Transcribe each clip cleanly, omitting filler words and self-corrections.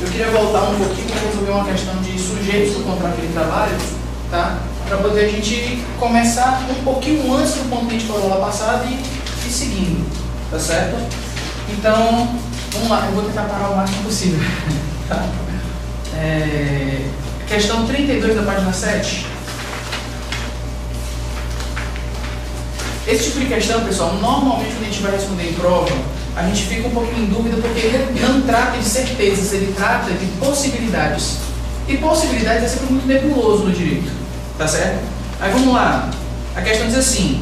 Eu queria voltar um pouquinho para resolver uma questão de sujeitos do contrato de trabalho, tá? Para poder a gente começar um pouquinho antes do ponto que a gente falou lá passado e seguindo, tá certo? Então, vamos lá, eu vou tentar parar o máximo possível. Tá? Questão 32 da página 7. Esse tipo de questão, pessoal, normalmente quando a gente vai responder em prova, a gente fica um pouquinho em dúvida porque ele não trata de certezas, ele trata de possibilidades. E possibilidades é sempre muito nebuloso no direito, tá certo? Aí vamos lá. A questão diz assim: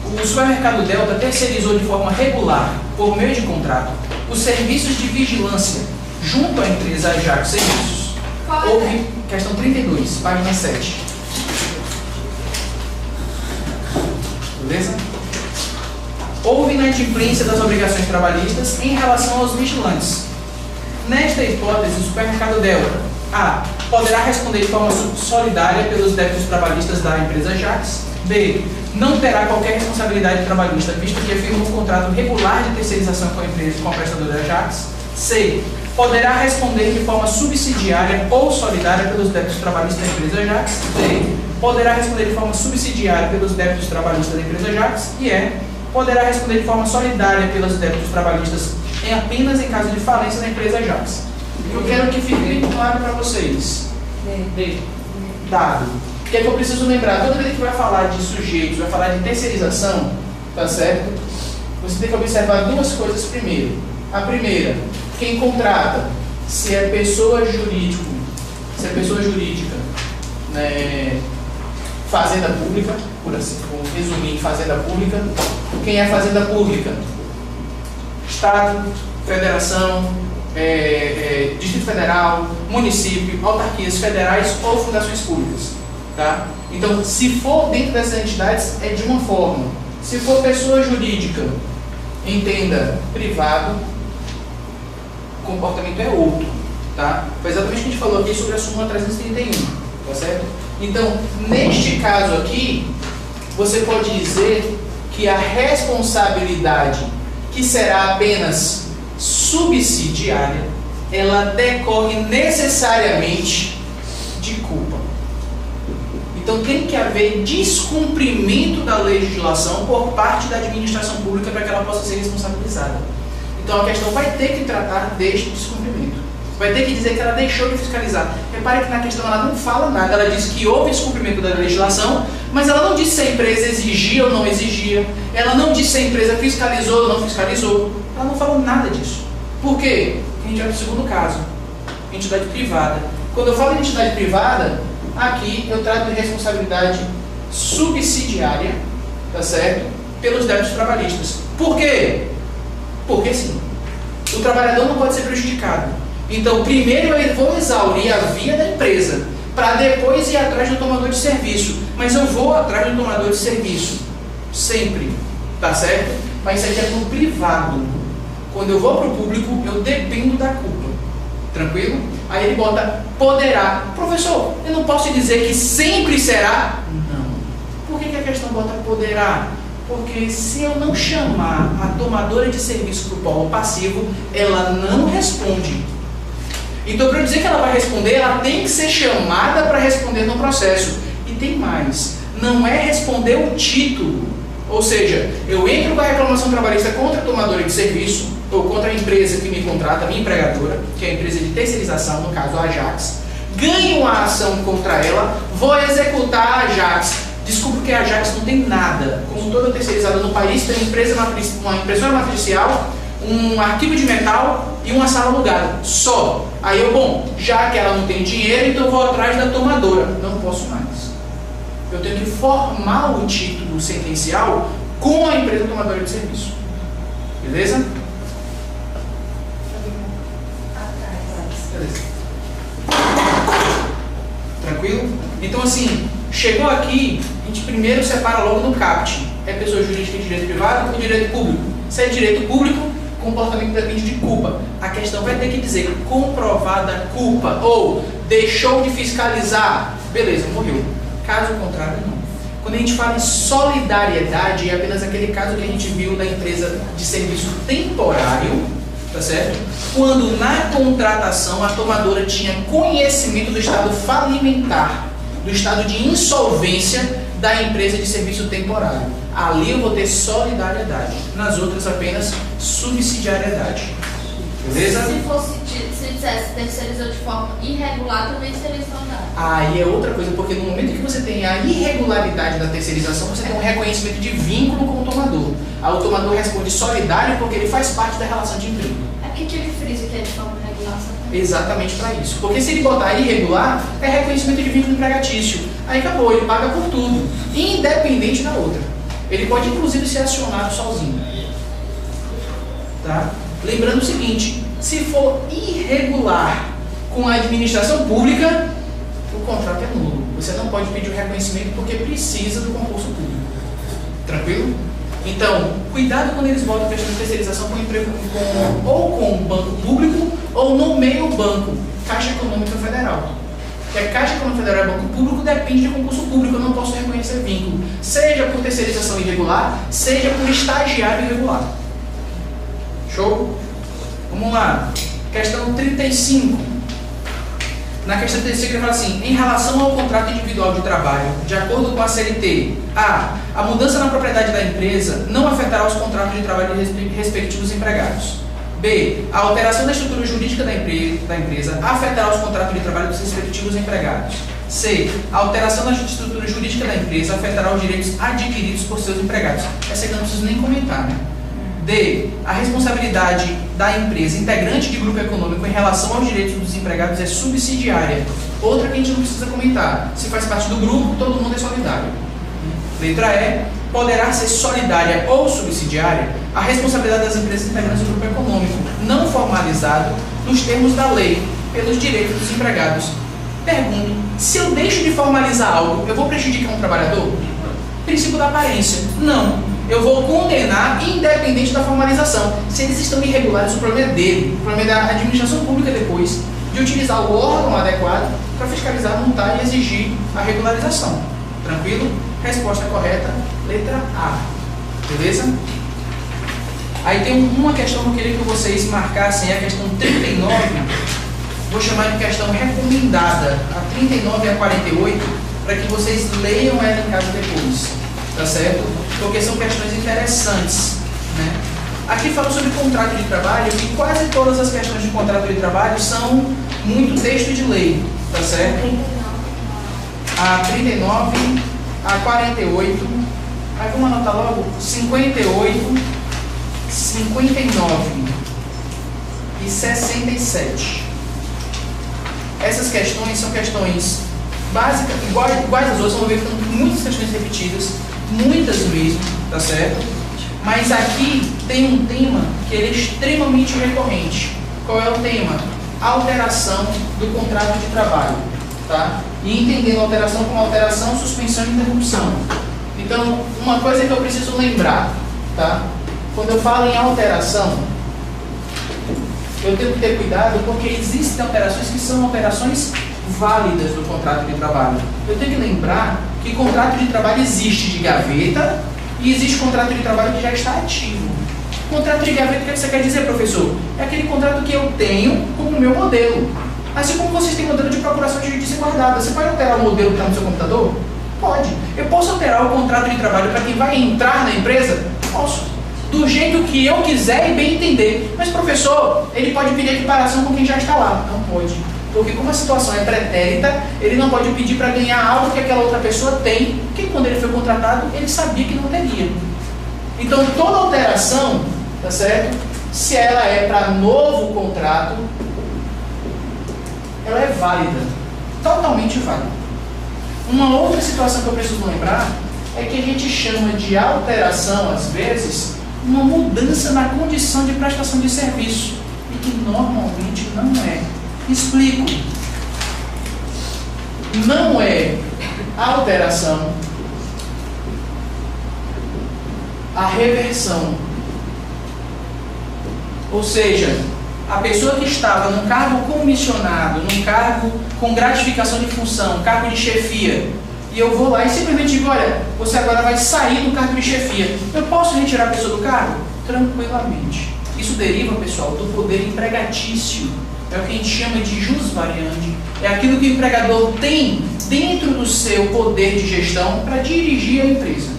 o supermercado Delta terceirizou de forma regular, por meio de contrato, os serviços de vigilância junto à empresa Ajax Serviços. Houve, questão 32, página 7. Beleza? Houve inadimplência das obrigações trabalhistas em relação aos vigilantes. Nesta hipótese, o supermercado Delta A. poderá responder de forma solidária pelos débitos trabalhistas da empresa Ajax. B. não terá qualquer responsabilidade trabalhista, visto que firma um contrato regular de terceirização com a empresa, com a prestadora Ajax. C. poderá responder de forma subsidiária ou solidária pelos débitos trabalhistas da empresa Ajax. D. poderá responder de forma subsidiária pelos débitos trabalhistas da empresa Ajax. E E. poderá responder de forma solidária pelos débitos trabalhistas apenas em caso de falência da empresa Ajax. Eu quero que fique bem claro para vocês. D. Dado. O que é que eu preciso lembrar? Toda vez que vai falar de sujeitos, vai falar de terceirização, tá certo? Você tem que observar duas coisas primeiro. A primeira, quem contrata, se é pessoa jurídica, né, fazenda pública, por assim, vou resumir, fazenda pública. Quem é fazenda pública? Estado, federação, Distrito Federal, município, autarquias federais ou fundações públicas. Tá? Então, se for dentro dessas entidades, é de uma forma. Se for pessoa jurídica, entenda, privado, o comportamento é outro. Tá? Foi exatamente o que a gente falou aqui sobre a súmula 331. Tá certo? Então, neste caso aqui, você pode dizer que a responsabilidade, que será apenas subsidiária, ela decorre necessariamente de culpa. Então tem que haver descumprimento da legislação por parte da administração pública para que ela possa ser responsabilizada. Então a questão vai ter que tratar deste descumprimento. Vai ter que dizer que ela deixou de fiscalizar. Repare que na questão ela não fala nada, ela diz que houve descumprimento da legislação, mas ela não disse se a empresa exigia ou não exigia, ela não disse se a empresa fiscalizou ou não fiscalizou, ela não falou nada disso. Por quê? Porque a gente vai para o segundo caso, entidade privada. Quando eu falo em entidade privada, aqui eu trato de responsabilidade subsidiária, tá certo? Pelos débitos trabalhistas. Por quê? Porque sim. O trabalhador não pode ser prejudicado. Então, primeiro eu vou exaurir a via da empresa, para depois ir atrás do tomador de serviço. Mas eu vou atrás do tomador de serviço. Sempre. Tá certo? Mas isso aqui é no privado. Quando eu vou para o público, eu dependo da culpa. Tranquilo? Aí ele bota poderá. Professor, eu não posso dizer que sempre será? Não. Por que a questão bota poderá? Porque se eu não chamar a tomadora de serviço para o polo passivo, ela não responde. Então, para eu dizer que ela vai responder, ela tem que ser chamada para responder no processo. E tem mais. Não é responder o título. Ou seja, eu entro com a reclamação trabalhista contra a tomadora de serviço, ou contra a empresa que me contrata, a minha empregadora, que é a empresa de terceirização, no caso a Ajax, ganho uma ação contra ela, vou executar a Ajax. Desculpa que a Ajax não tem nada. Como toda terceirizada no país, tem uma impressora matricial, um arquivo de metal e uma sala alugada. Só. Aí já que ela não tem dinheiro, então eu vou atrás da tomadora. Não posso mais. Eu tenho que formar o título sentencial com a empresa tomadora de serviço. Beleza? Beleza. Tranquilo? Então assim, chegou aqui, a gente primeiro separa logo no CAPT. É pessoa jurídica e direito privado ou direito público? Se é direito público, comportamento depende de culpa. A questão vai ter que dizer comprovada culpa ou deixou de fiscalizar. Beleza, morreu. Caso contrário, não. Quando a gente fala em solidariedade, é apenas aquele caso que a gente viu da empresa de serviço temporário, tá certo? Quando na contratação a tomadora tinha conhecimento do estado falimentar, do estado de insolvência da empresa de serviço temporário. Ali eu vou ter solidariedade, nas outras apenas subsidiariedade. Beleza? Se dissesse terceirizou de forma irregular, também seria solidário. Aí é outra coisa, porque no momento que você tem a irregularidade da terceirização, você tem um reconhecimento de vínculo com o tomador. Aí o tomador responde solidário porque ele faz parte da relação de emprego. É porque que ele frisa que é de forma irregular? Exatamente para isso. Porque se ele botar irregular, é reconhecimento de vínculo empregatício. Aí acabou, ele paga por tudo, independente da outra. Ele pode inclusive ser acionado sozinho. Tá? Lembrando o seguinte, se for irregular com a administração pública, o contrato é nulo. Você não pode pedir o reconhecimento porque precisa do concurso público. Tranquilo? Então, cuidado quando eles botam questão de terceirização ou com o banco público ou no meio banco, Caixa Econômica Federal. Porque a Caixa Econômica Federal é banco público, depende de concurso público, eu não posso reconhecer vínculo. Seja por terceirização irregular, seja por estagiário irregular. Show? Vamos lá. Questão 35. Na questão 35 ele fala assim, em relação ao contrato individual de trabalho, de acordo com a CLT, a mudança na propriedade da empresa não afetará os contratos de trabalho de respectivos empregados. B, a alteração da estrutura jurídica da empresa afetará os contratos de trabalho dos respectivos empregados. C, a alteração da estrutura jurídica da empresa afetará os direitos adquiridos por seus empregados. Essa aqui eu não preciso nem comentar, né? D, a responsabilidade da empresa integrante de grupo econômico em relação aos direitos dos empregados é subsidiária. Outra que a gente não precisa comentar. Se faz parte do grupo, todo mundo é solidário. Letra E, poderá ser solidária ou subsidiária a responsabilidade das empresas integrantes do grupo econômico, não formalizado nos termos da lei, pelos direitos dos empregados. Pergunto, se eu deixo de formalizar algo, eu vou prejudicar um trabalhador? Princípio da aparência. Não. Eu vou condenar independente da formalização. Se eles estão irregulares, o problema é dele. O problema é da administração pública depois de utilizar o órgão adequado para fiscalizar, multar e exigir a regularização. Tranquilo? Resposta correta, letra A. Beleza? Aí tem uma questão que eu queria que vocês marcassem, é a questão 39. Vou chamar de questão recomendada, a 39 e a 48, para que vocês leiam ela em casa depois. Tá certo? Porque são questões interessantes, né? Aqui fala sobre contrato de trabalho e quase todas as questões de contrato de trabalho são muito texto de lei, tá certo? A 39, a 48, aí vamos anotar logo, 58, 59 e 67. Essas questões são questões básicas, iguais às outras, vão ver que estão muitas questões repetidas, muitas mesmo, tá certo? Mas aqui tem um tema que ele é extremamente recorrente. Qual é o tema? Alteração do contrato de trabalho, tá? E entendendo a alteração como alteração, suspensão e interrupção. Então, uma coisa que eu preciso lembrar, tá? Quando eu falo em alteração, eu tenho que ter cuidado porque existem alterações que são alterações válidas do contrato de trabalho. Eu tenho que lembrar que contrato de trabalho existe de gaveta e existe contrato de trabalho que já está ativo. Contrato de gaveta, o que você quer dizer, professor? É aquele contrato que eu tenho como meu modelo. Assim como vocês têm modelo de procuração de justiça guardada. Você pode alterar o modelo que está no seu computador? Pode. Eu posso alterar o contrato de trabalho para quem vai entrar na empresa? Posso. Do jeito que eu quiser e bem entender. Mas, professor, ele pode pedir equiparação com quem já está lá. Não pode. Porque como a situação é pretérita, ele não pode pedir para ganhar algo que aquela outra pessoa tem, que quando ele foi contratado, ele sabia que não teria. Então, toda alteração, tá certo? Se ela é para novo contrato, ela é válida. Totalmente válida. Uma outra situação que eu preciso lembrar é que a gente chama de alteração, às vezes, uma mudança na condição de prestação de serviço. E que normalmente não é. Explico. Não é alteração a reversão. Ou seja, a pessoa que estava num cargo comissionado, num cargo com gratificação de função, cargo de chefia, e eu vou lá e simplesmente digo, olha, você agora vai sair do cargo de chefia. Eu posso retirar a pessoa do cargo? Tranquilamente. Isso deriva, pessoal, do poder empregatício. É o que a gente chama de jus variandi. É aquilo que o empregador tem dentro do seu poder de gestão para dirigir a empresa.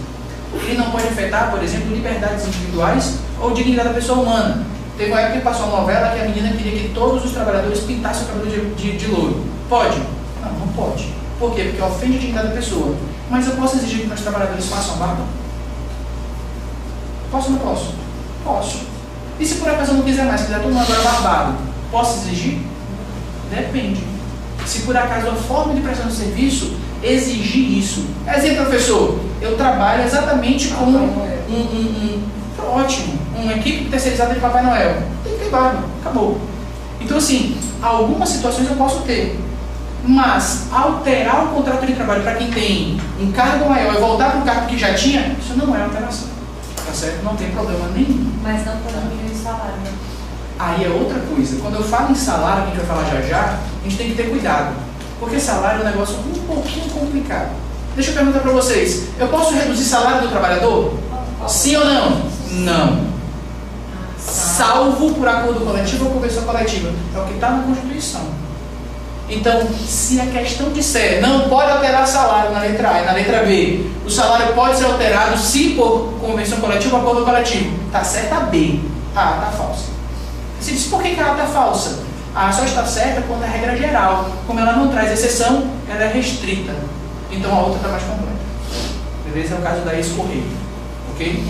Ele não pode afetar, por exemplo, liberdades individuais ou dignidade da pessoa humana. Teve uma época que passou uma novela que a menina queria que todos os trabalhadores pintassem o cabelo de loiro. Pode? Não, não pode. Por quê? Porque ofende a dignidade da pessoa. Mas eu posso exigir que meus trabalhadores façam barba? Posso ou não posso? Posso. E se por acaso eu não quiser mais, quiser todo mundo agora barbado, posso exigir? Depende. Se por acaso a forma de prestação de serviço exigir isso. Exemplo, professor, eu trabalho exatamente com uma equipe terceirizada de Papai Noel. Tem que ter barba, acabou. Então, assim, algumas situações eu posso ter. Mas alterar o contrato de trabalho para quem tem um cargo maior e voltar para o cargo que já tinha, isso não é alteração. Tá certo? Não tem problema nenhum. Mas não pode diminuir o salário, né? Aí é outra coisa. Quando eu falo em salário, que a gente vai falar já já, a gente tem que ter cuidado. Porque salário é um negócio um pouquinho complicado. Deixa eu perguntar para vocês. Eu posso reduzir salário do trabalhador? Sim ou não? Não. Salvo por acordo coletivo ou convenção coletiva. É o que está na Constituição. Então, se a questão disser não pode alterar salário na letra A e na letra B, o salário pode ser alterado se por convenção coletiva ou acordo coletivo. Está certa a B. A está falsa. Você diz, por que a A está falsa? A só está certa quando a regra é geral. Como ela não traz exceção, ela é restrita. Então a outra está mais completa. Beleza? É o caso da ex-correio. Ok?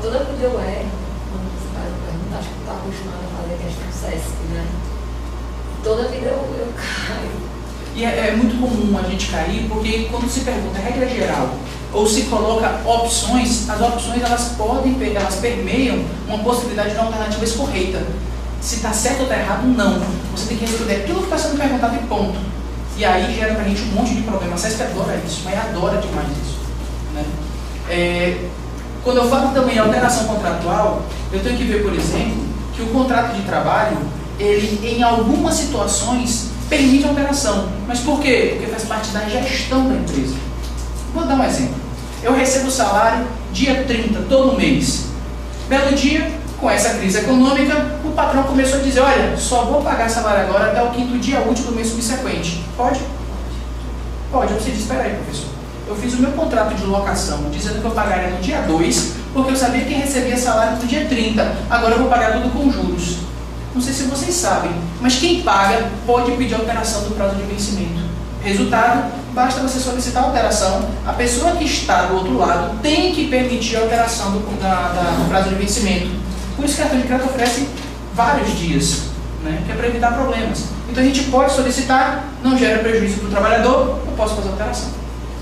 Toda vida eu erro, quando você faz a pergunta, acho que tu está acostumado a fazer a questão SESC, né? Toda vida eu caio. E é muito comum a gente cair, porque quando se pergunta regra geral, ou se coloca opções, as opções elas permeiam uma possibilidade de uma alternativa escorreita. Se está certo ou está errado, não. Você tem que responder aquilo que está sendo perguntado e ponto. E aí gera pra gente um monte de problema. A SESC adora isso, mas adora demais isso. Né? Quando eu falo também em alteração contratual, eu tenho que ver, por exemplo, que o contrato de trabalho, ele em algumas situações permite alteração. Mas por quê? Porque faz parte da gestão da empresa. Vou dar um exemplo. Eu recebo o salário dia 30, todo mês. Belo dia, com essa crise econômica, o patrão começou a dizer, olha, só vou pagar salário agora até o 5º dia útil do mês subsequente. Pode? Pode. Você diz, espera aí, professor. Eu fiz o meu contrato de locação dizendo que eu pagaria no dia 2, porque eu sabia que recebia salário no dia 30. Agora eu vou pagar tudo com juros. Não sei se vocês sabem, mas quem paga pode pedir alteração do prazo de vencimento. Resultado, basta você solicitar a alteração, a pessoa que está do outro lado tem que permitir a alteração do prazo de vencimento. Por isso que o cartão de crédito oferece vários dias, né, que é para evitar problemas. Então a gente pode solicitar, não gera prejuízo para o trabalhador, eu posso fazer alteração.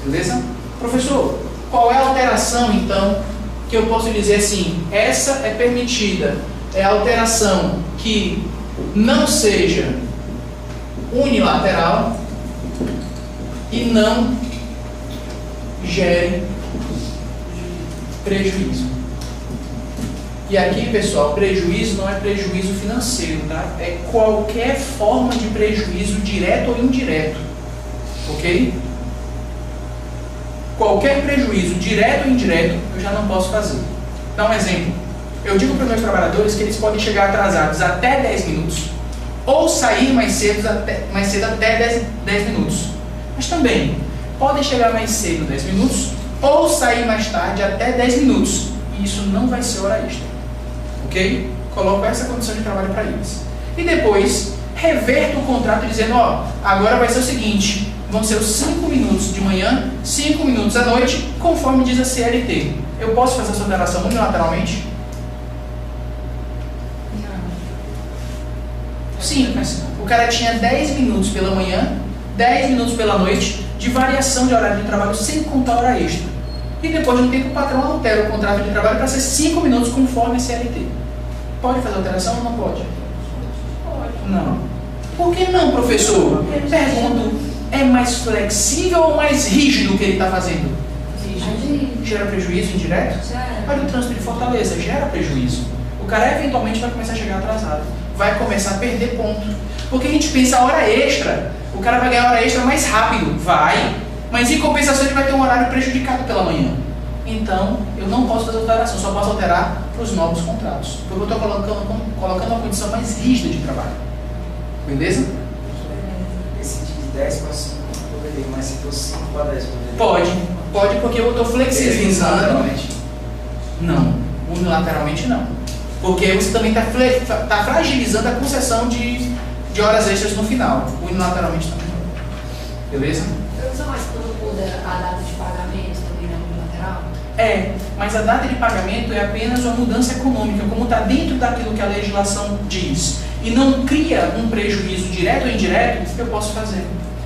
Beleza? Professor, qual é a alteração então que eu posso dizer assim, essa é permitida? É a alteração que não seja unilateral e não gere prejuízo. E aqui, pessoal, prejuízo não é prejuízo financeiro, tá? É qualquer forma de prejuízo direto ou indireto. Ok? Qualquer prejuízo direto ou indireto eu já não posso fazer. Dá um exemplo. Eu digo para os meus trabalhadores que eles podem chegar atrasados até 10 minutos ou sair mais cedo até 10 minutos. Mas também podem chegar mais cedo 10 minutos ou sair mais tarde até 10 minutos. E isso não vai ser hora extra. Ok? Coloco essa condição de trabalho para eles. E depois reverto o contrato dizendo, ó, agora vai ser o seguinte, vão ser os 5 minutos de manhã, 5 minutos à noite, conforme diz a CLT. Eu posso fazer essa alteração unilateralmente? Simples. O cara tinha 10 minutos pela manhã, 10 minutos pela noite, de variação de horário de trabalho sem contar hora extra. E depois de um tempo o patrão altera o contrato de trabalho para ser 5 minutos conforme a CLT. Pode fazer alteração ou não pode? Pode. Não. Por que não, professor? Pergunto, é mais flexível ou mais rígido o que ele está fazendo? Rígido. Gera prejuízo indireto? Olha o trânsito de Fortaleza, gera prejuízo. O cara eventualmente vai começar a chegar atrasado. Vai começar a perder ponto. Porque a gente pensa a hora extra. O cara vai ganhar hora extra mais rápido. Vai. Mas em compensação ele vai ter um horário prejudicado pela manhã. então eu não posso fazer alteração, só posso alterar para os novos contratos. Porque eu estou colocando uma condição mais rígida de trabalho. Beleza? Esse de 10 para 5 poderia, mas se fosse 5 para 10 poderia. Pode porque eu estou flexibilizando. Unilateralmente? Não, unilateralmente não. Porque você também está fragilizando a concessão de horas extras no final. Unilateralmente também não. Beleza? Eu uso mais quando muda a data de pagamento também na unilateral? Mas a data de pagamento é apenas uma mudança econômica, como está dentro daquilo que a legislação diz, e não cria um prejuízo direto ou indireto, eu posso fazer.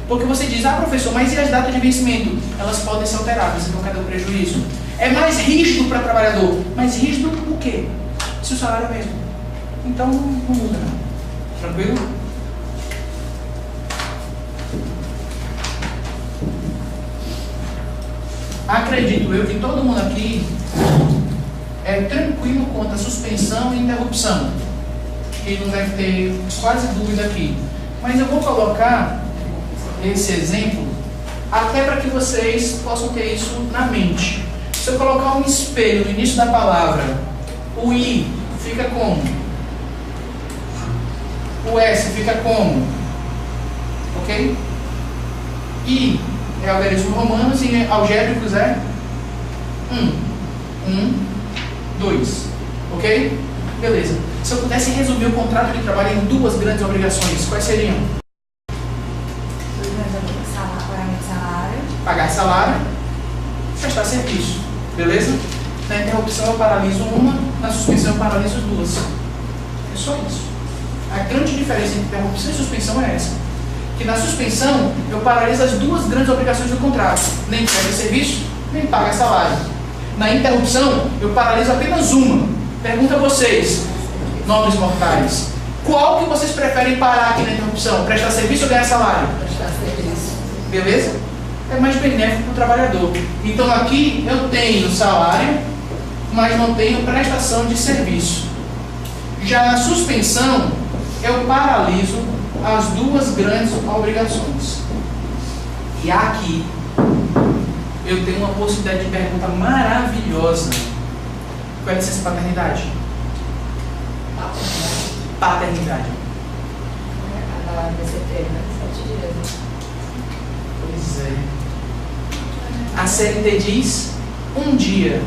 Porque você diz, professor, mas e as datas de vencimento? Elas podem ser alteradas, então cadê o prejuízo? É mais rígido para o trabalhador. Mais rígido o quê? Se o salário é mesmo. Então não muda, não. Tranquilo? Acredito eu que todo mundo aqui é tranquilo quanto a suspensão e interrupção. Que não deve ter quase dúvida aqui. Mas eu vou colocar esse exemplo até para que vocês possam ter isso na mente. Se eu colocar um espelho no início da palavra, o I fica como? O S fica como? Ok? I é algarismo romanos e algébricos é 2. Ok? Beleza. Se eu pudesse resumir o contrato de trabalho em duas grandes obrigações, quais seriam? Pagar salário, prestar serviço. Beleza? Na interrupção eu paraliso uma, na suspensão eu paraliso duas. É só isso. A grande diferença entre interrupção e suspensão é essa. Que na suspensão eu paraliso as duas grandes obrigações do contrato. Nem presta serviço, nem paga salário. Na interrupção eu paraliso apenas uma. Pergunto a vocês, nobres mortais, qual que vocês preferem parar aqui na interrupção? Prestar serviço ou ganhar salário? Prestar serviço. Beleza? É mais benéfico para o trabalhador. Então aqui eu tenho salário, mas não tenho prestação de serviço. Já na suspensão, eu paraliso as duas grandes obrigações. E aqui eu tenho uma possibilidade de pergunta maravilhosa. Qual é a licença paternidade? Paternidade. A BCT, né? 7 dias. Pois é. A CLT diz 1 dia.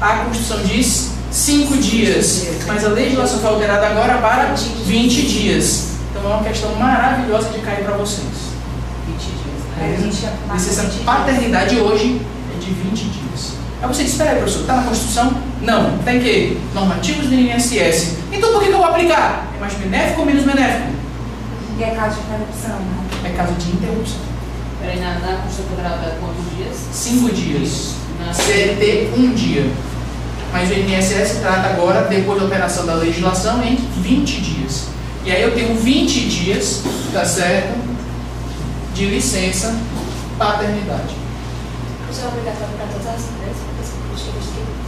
A Constituição diz 5 dias. Mas a legislação foi alterada agora para 20 dias. Então é uma questão maravilhosa de cair para vocês. 20 dias. Licença paternidade hoje é de 20 dias. Aí você diz, espera aí, professor, está na Constituição? Não. Tem que normativos do INSS. Então por que eu vou aplicar? É mais benéfico ou menos benéfico? E é caso de interrupção, né? É caso de interrupção. Peraí, na Constituição Federal é quantos dias? 5 dias. Na CLT, 1 dia. Mas o INSS trata agora, depois da operação da legislação, em 20 dias. E aí eu tenho 20 dias, tá certo, de licença paternidade. Isso é obrigatório para todas as empresas?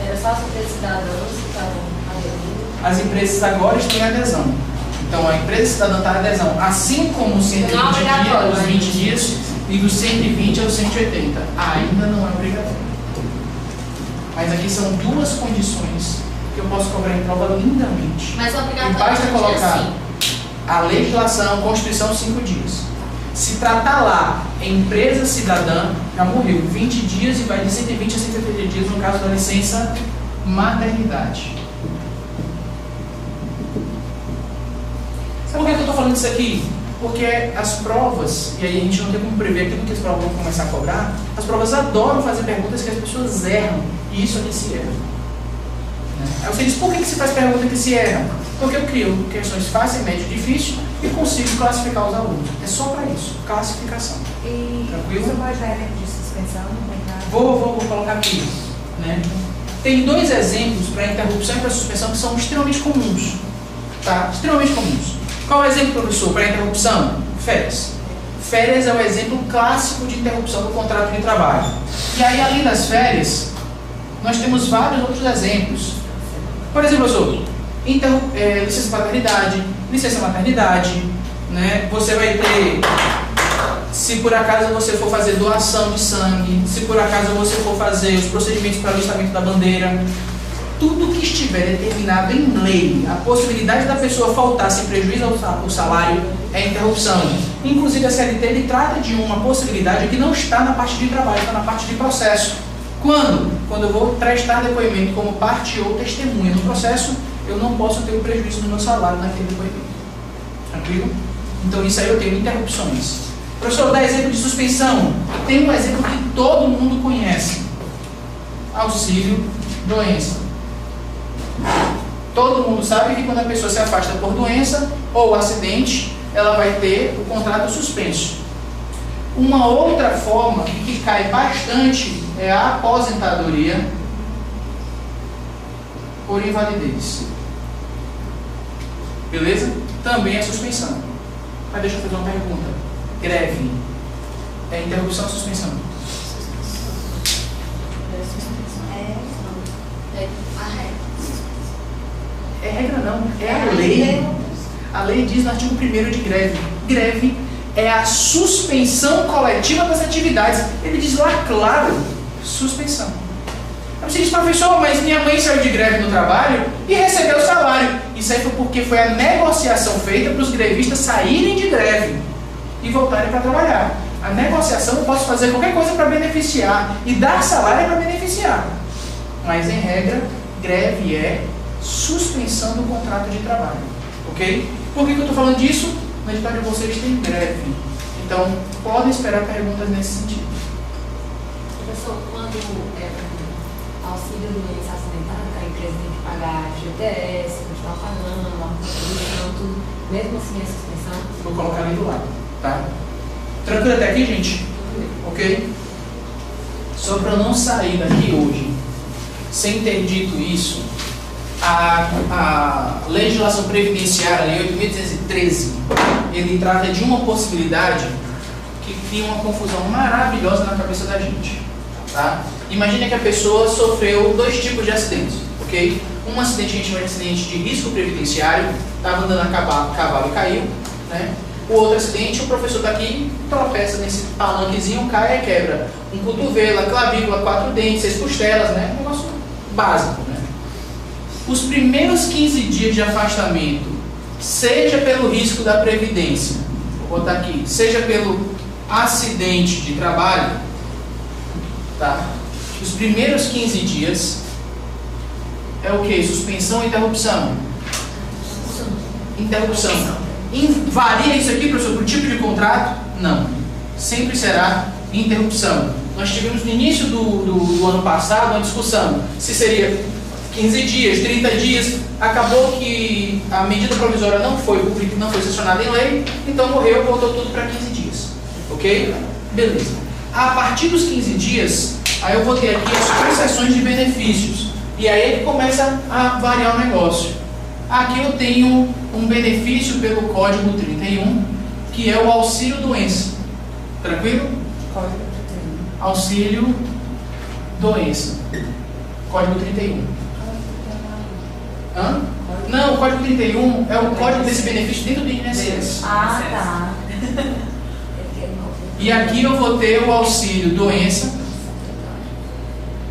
Era só as empresas cidadãs que estavam aderindo? As empresas agora estão em adesão. Então a empresa cidadã está em adesão. Assim como os 120 Não é obrigatório, dias, os 20 dias e dos 120 aos 180. Ainda não é obrigatório. Mas aqui são duas condições que eu posso cobrar em prova lindamente. Mas o E obrigatório basta é colocar assim. a legislação, a Constituição, 5 dias. Se tratar lá em empresa cidadã, já morreu 20 dias e vai de 120 a 180 dias no caso da licença maternidade. Sabe por que eu estou falando isso aqui? Porque as provas, e aí a gente não tem como prever aquilo que as provas vão começar a cobrar, as provas adoram fazer perguntas que as pessoas erram, e isso aqui se erra. Aí você diz, por que se faz pergunta que se erra? Porque eu crio questões fácil, médio e difícil e consigo classificar os alunos. É só para isso, classificação. E Tranquilo? você pode dar exemplo de suspensão? Vou colocar aqui. Né? Tem 2 exemplos para interrupção e para suspensão que são extremamente comuns. Tá? Extremamente comuns. Qual é o exemplo, professor, para interrupção? Férias. Férias é o exemplo clássico de interrupção do contrato de trabalho. E aí, além das férias, nós temos vários outros exemplos. Por exemplo, professor, licença paternidade, licença maternidade, né? Você vai ter se por acaso você for fazer doação de sangue, se por acaso você for fazer os procedimentos para alistamento da bandeira, tudo que estiver determinado em lei, a possibilidade da pessoa faltar sem prejuízo ao salário é interrupção. Inclusive a CLT ele trata de uma possibilidade que não está na parte de trabalho, está na parte de processo. Quando? Quando eu vou prestar depoimento como parte ou testemunha no processo, eu não posso ter um prejuízo no meu salário naquele depoimento. Tranquilo? Então isso aí eu tenho interrupções. Professor, dá exemplo de suspensão. Tem um exemplo que todo mundo conhece. Auxílio doença. Todo mundo sabe que quando a pessoa se afasta por doença ou acidente, ela vai ter o contrato suspenso. Uma outra forma que cai bastante é a aposentadoria por invalidez. Beleza? Também é suspensão. Mas deixa eu fazer uma pergunta. Greve é interrupção ou suspensão? É regra não, é a lei. A lei diz no artigo 1º de greve. Greve é a suspensão coletiva das atividades. Ele diz lá claro, suspensão. Aí você diz, professor, mas minha mãe saiu de greve no trabalho e recebeu o salário. Isso aí foi porque foi a negociação feita para os grevistas saírem de greve e voltarem para trabalhar. A negociação eu posso fazer qualquer coisa para beneficiar e dar salário é para beneficiar. Mas em regra, greve é suspensão do contrato de trabalho. Ok? Por que eu estou falando disso? No edital de vocês tem greve. Então, podem esperar perguntas nesse sentido. Professor, quando auxílio doença acidental, a empresa tem que pagar FGTS, continuar pagando, contribuição, tudo, mesmo assim é suspensão? Vou colocar ali do lado, tá? Tranquilo até aqui, gente? Ok? Só para não sair daqui hoje sem ter dito isso, a legislação previdenciária, a Lei 8.813, ele trata de uma possibilidade que cria uma confusão maravilhosa na cabeça da gente. Tá? Imagina que a pessoa sofreu 2 tipos de acidentes, ok? Um acidente que a gente chama de acidente de risco previdenciário, estava andando a cavalo e caiu, né? O outro acidente, o professor está aqui, tropeça nesse palanquezinho, cai e quebra um cotovelo, a clavícula, 4 dentes, 6 costelas, né? Um negócio básico, né? Os primeiros 15 dias de afastamento, seja pelo risco da previdência, vou botar aqui, seja pelo acidente de trabalho, tá? Os primeiros 15 dias é o que? Suspensão ou interrupção? Interrupção. Varia isso aqui, professor, por tipo de contrato? Não. Sempre será interrupção. Nós tivemos no início do ano passado uma discussão se seria 15 dias, 30 dias. Acabou que a medida provisória não foi publicada, não foi sancionada em lei, então morreu, voltou tudo para 15 dias. Ok? Beleza. A partir dos 15 dias, aí eu vou ter aqui as concessões de benefícios. E aí ele começa a variar o negócio. Aqui eu tenho um benefício pelo Código 31, que é o auxílio doença. Tranquilo? Código 31. Auxílio doença. Código 31. Hã? Não, o Código 31 é o código desse benefício dentro do INSS. Ah, tá. E aqui eu vou ter o auxílio doença,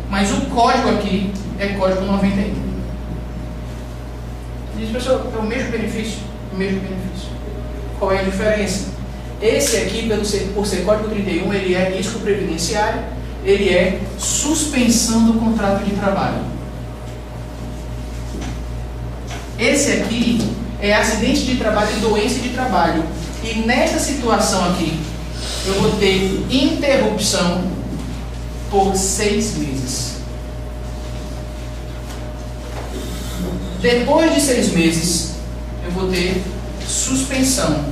mas o código aqui é Código 91. Diz, pessoal, é o mesmo benefício? O mesmo benefício. Qual é a diferença? Esse aqui, por ser Código 31, ele é risco previdenciário, ele é suspensão do contrato de trabalho. Esse aqui é acidente de trabalho e doença de trabalho. E nessa situação aqui, eu vou ter interrupção por 6 meses. Depois de 6 meses, eu vou ter suspensão.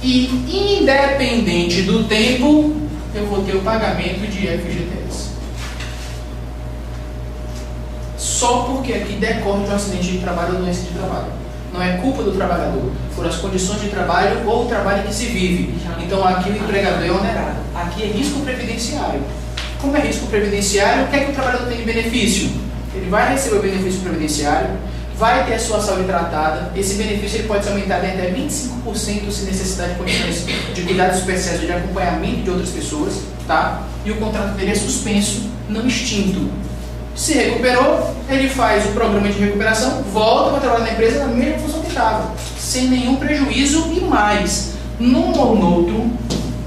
E independente do tempo, eu vou ter o pagamento de FGTS. Só porque aqui decorre de um acidente de trabalho ou doença de trabalho. Não é culpa do trabalhador, foram as condições de trabalho ou o trabalho que se vive. Então aqui o empregador é onerado. Aqui é risco previdenciário. Como é risco previdenciário, o que é que o trabalhador tem de benefício? Ele vai receber o benefício previdenciário, vai ter a sua saúde tratada. Esse benefício ele pode ser aumentado em até 25% se necessitar de condições de cuidados especiais ou de acompanhamento de outras pessoas, tá? E o contrato dele é suspenso, não extinto. Se recuperou, ele faz o programa de recuperação, volta para trabalhar na empresa na mesma função que estava, sem nenhum prejuízo e mais. Num ou no outro,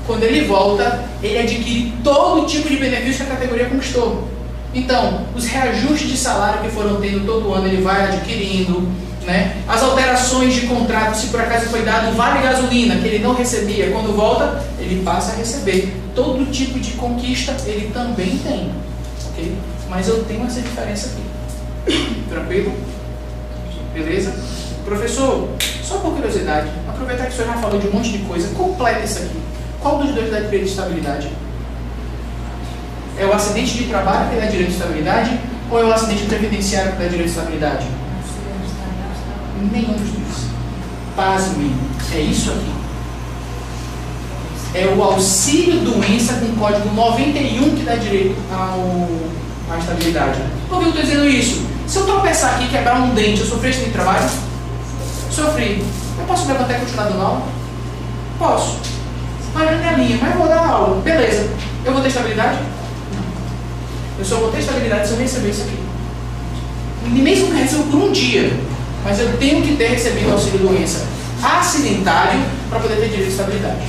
quando ele volta, ele adquire todo tipo de benefício que a categoria conquistou. Então, os reajustes de salário que foram tendo todo ano, ele vai adquirindo, né? As alterações de contrato, se por acaso foi dado vale gasolina, que ele não recebia, quando volta, ele passa a receber. Todo tipo de conquista ele também tem, ok? Mas eu tenho essa diferença aqui. Tranquilo? Beleza? Professor, só por curiosidade, aproveitar que o senhor já falou de um monte de coisa, completa isso aqui. Qual dos dois dá direito de estabilidade? É o acidente de trabalho que dá direito de estabilidade ou é o acidente previdenciário que dá direito de estabilidade? Nenhum dos dois. Pasme, é isso aqui. É o auxílio doença com código 91 que dá direito à estabilidade. Por que eu estou dizendo isso? Se eu tropeçar aqui e quebrar um dente, eu sofri acidente de trabalho? Sofri. Eu posso me levantar e continuar dando aula? Posso. Mas não é minha, mas eu vou dar aula. Beleza. Eu vou ter estabilidade? Eu só vou ter estabilidade se eu receber isso aqui. Mesmo que eu receba por um dia, mas eu tenho que ter recebido auxílio doença acidentário para poder ter direito de estabilidade.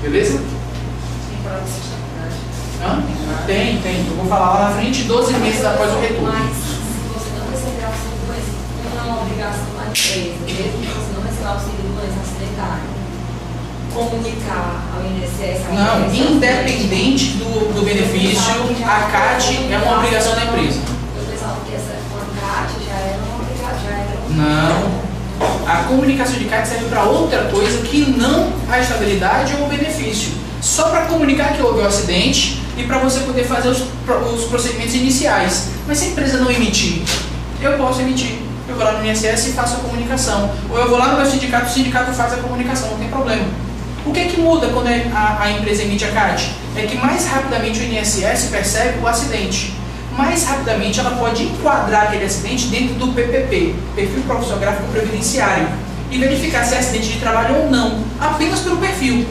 Beleza? Hã? Tem. Eu vou falar lá na frente, 12 meses após o retorno. Mas se você não receber auxílio doença, não é uma obrigação da empresa, mesmo que você não receber auxílio doença acidentário, comunicar ao INSS. Não, independente do benefício, a CAT é uma obrigação da empresa. Eu pensava que essa CAT já era uma obrigação. Não. A comunicação de CAT serve para outra coisa que não a estabilidade ou o benefício. Só para comunicar que houve o acidente e para você poder fazer os procedimentos iniciais. Mas se a empresa não emitir, eu posso emitir. Eu vou lá no INSS e faço a comunicação. Ou eu vou lá no meu sindicato, o sindicato faz a comunicação, não tem problema. O que muda quando a empresa emite a CAT? É que mais rapidamente o INSS percebe o acidente. Mais rapidamente ela pode enquadrar aquele acidente dentro do PPP, Perfil Profissiográfico Previdenciário, e verificar se é acidente de trabalho ou não, apenas pelo perfil.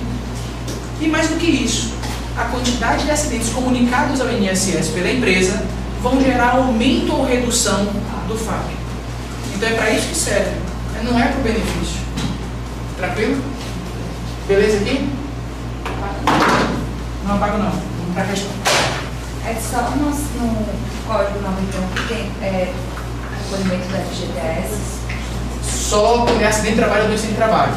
E mais do que isso, a quantidade de acidentes comunicados ao INSS pela empresa vão gerar aumento ou redução do FAP. Então é para isso que serve, não é para o benefício. Tranquilo? Beleza aqui? Não apago não, vamos para a questão. É só no código 91 que tem acolhimento da FGTS? Só quando é acidente de trabalho ou doença de trabalho.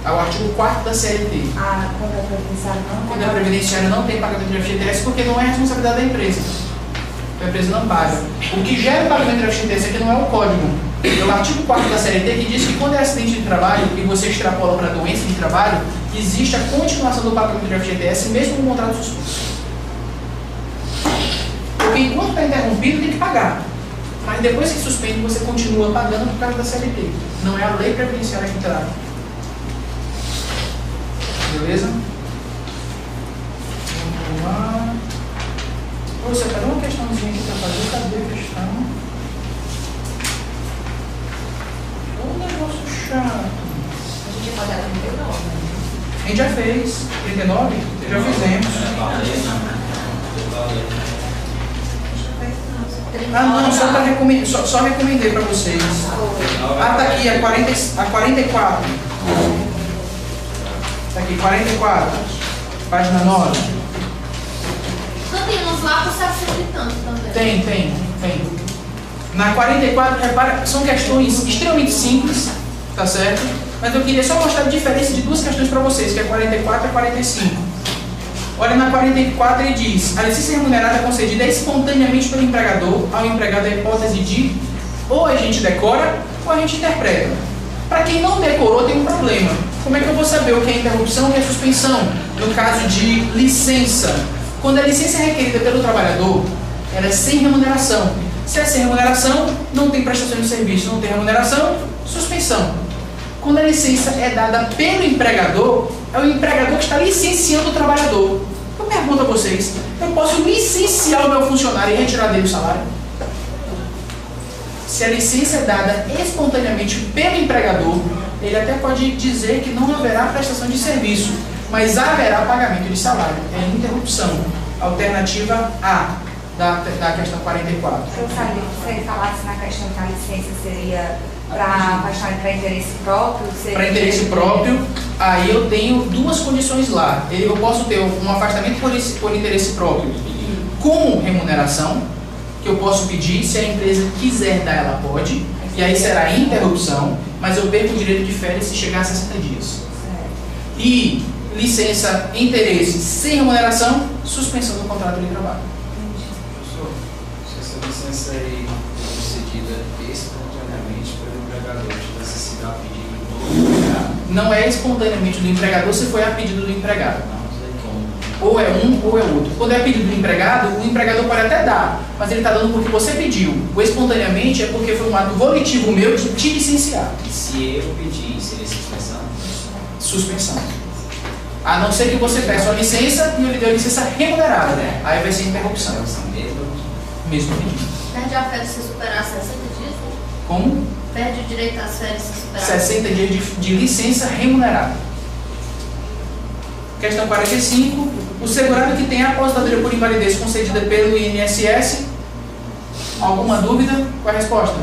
É o artigo 4º da CLT. Quando é previdenciário não? Quando é previdenciário não tem pagamento de FGTS porque não é responsabilidade da empresa. Então a empresa não paga. O que gera o pagamento de FGTS aqui não é o código. É o artigo 4º da CLT que diz que quando é acidente de trabalho e você extrapola para doença de trabalho, existe a continuação do pagamento de FGTS mesmo com o contrato suspenso. Porque enquanto está interrompido tem que pagar. Mas depois que suspende você continua pagando por causa da CLT. Não é a lei previdenciária que trata. Beleza? Vamos lá. Eu separei uma questãozinha aqui para fazer. Cadê a questão? Um negócio chato. A gente pode dar 39, né? A gente já fez. 39? Já fizemos. Não, só recomendei para vocês. Tá aqui, a 44. Tá aqui, 44. Página 9. Não tem uns lá por 60 e tanto também. Tem. Na 44, repara, são questões extremamente simples, tá certo? Mas eu queria só mostrar a diferença de duas questões para vocês, que é 44 e 45. Olha, na 44 ele diz: a licença remunerada é concedida espontaneamente pelo empregador ao empregado a hipótese de ou a gente decora ou a gente interpreta. Para quem não decorou tem um problema. Como é que eu vou saber o que é interrupção e a suspensão? No caso de licença. Quando a licença é requerida pelo trabalhador, ela é sem remuneração. Se é sem remuneração, não tem prestação de serviço. Não tem remuneração, suspensão. Quando a licença é dada pelo empregador, é o empregador que está licenciando o trabalhador. Eu pergunto a vocês, eu posso licenciar o meu funcionário e retirar dele o salário? Se a licença é dada espontaneamente pelo empregador, ele até pode dizer que não haverá prestação de serviço, mas haverá pagamento de salário. É interrupção. Alternativa A da questão 44. Eu sabia, se ele falasse na questão que a licença seria para interesse próprio. Para interesse próprio, aí eu tenho duas condições lá. Eu posso ter um afastamento por interesse próprio com remuneração, que eu posso pedir, se a empresa quiser dar, ela pode, e aí será interrupção, mas eu perco o direito de férias se chegar a 60 dias. E licença, interesse sem remuneração, suspensão do contrato de trabalho. Professor, se essa licença aí é concedida espontaneamente pelo empregador, tivesse sido a pedido do empregado. Não é espontaneamente do empregador se foi a pedido do empregado. Não sei como. Ou é um ou é outro. Quando é pedido do empregado, o empregador pode até dar, mas ele está dando porque você pediu. O espontaneamente é porque foi um ato volitivo meu de te licenciar. E se eu pedir, seria suspensão? Suspensão. A não ser que você peça a licença e ele deu a licença remunerada. Aí vai ser interrupção. Mesmo pedido. Perde a férias se superar 60 dias? Como? Perde o direito às férias se superar 60 dias de licença remunerada. Questão 45. O segurado que tem a aposentadoria por invalidez concedida pelo INSS. Alguma dúvida? Qual a resposta?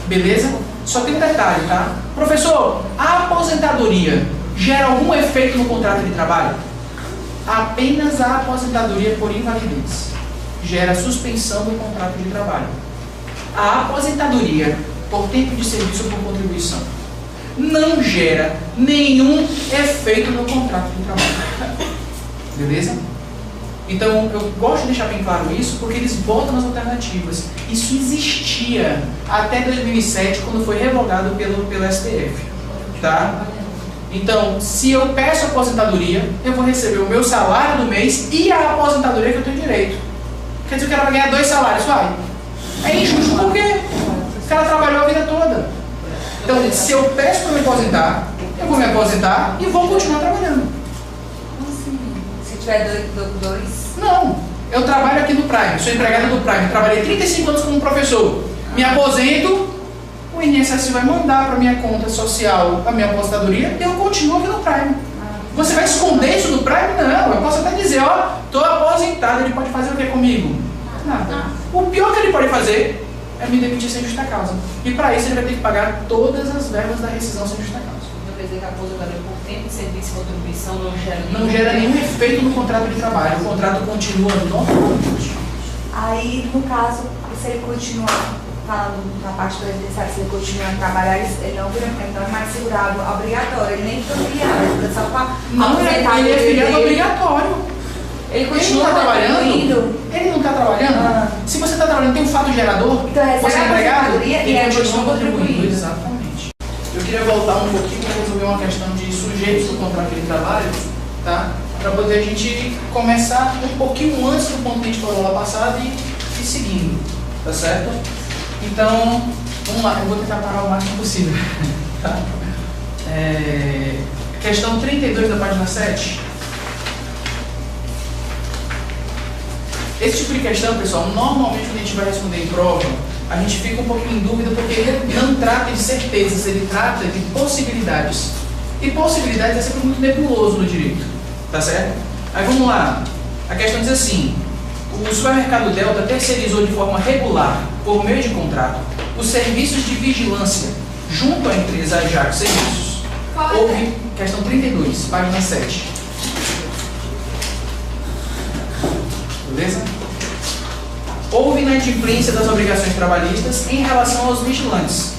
Beleza? Só tem um detalhe, tá? Professor, a aposentadoria gera algum efeito no contrato de trabalho? Apenas a aposentadoria por invalidez gera suspensão do contrato de trabalho. A aposentadoria por tempo de serviço ou por contribuição não gera nenhum efeito no contrato de trabalho. Beleza? Então, eu gosto de deixar bem claro isso, porque eles botam nas alternativas. Isso existia até 2007, quando foi revogado pelo STF. Tá? Então, se eu peço aposentadoria, eu vou receber o meu salário do mês e a aposentadoria que eu tenho direito. Quer dizer que o cara vai ganhar 2 salários, vai? É injusto porque o cara trabalhou a vida toda. Então, se eu peço para me aposentar, eu vou me aposentar e vou continuar trabalhando. Se tiver dois? Não. Eu trabalho aqui no Prime, sou empregado do Prime. Trabalhei 35 anos como professor. Me aposento, o INSS vai mandar para minha conta social a minha aposentadoria e eu continuo aqui no Prime. Você vai esconder isso do Prime? Não. Eu posso até dizer, ó, estou aposentado, ele pode fazer o que comigo? Nada. O pior que ele pode fazer é me demitir sem justa causa. E para isso ele vai ter que pagar todas as verbas da rescisão sem justa causa. Então quer dizer que a aposentadoria por tempo de serviço e contribuição não gera nenhum efeito no contrato de trabalho. O contrato continua normalmente. Aí, no caso, se ele continuar, falando na parte previdenciária, se ele continuar a trabalhar, ele não é mais segurado obrigatório, ele nem foi filiado, ele só para não, ele é filiado obrigatório. Ele continua não está trabalhando? Ele não está trabalhando? Se você está trabalhando, tem um fato gerador, então, você é empregado, ele continua contribuindo. Exatamente. Eu queria voltar um pouquinho para resolver uma questão de sujeitos do contrato de trabalho, tá? Para poder a gente começar um pouquinho antes do ponto que a gente falou lá passado e seguindo, tá certo? Então, vamos lá, eu vou tentar parar o máximo possível. Tá? Questão 32 da página 7. Esse tipo de questão, pessoal, normalmente quando a gente vai responder em prova, a gente fica um pouquinho em dúvida porque ele não trata de certezas, ele trata de possibilidades. E possibilidades é sempre muito nebuloso no direito, tá certo? Aí vamos lá. A questão diz assim: o supermercado Delta terceirizou de forma regular, por meio de contrato, os serviços de vigilância junto à empresa Ajax Serviços. Houve, questão 32, página 7. Beleza? Houve inadimplência das obrigações trabalhistas em relação aos vigilantes.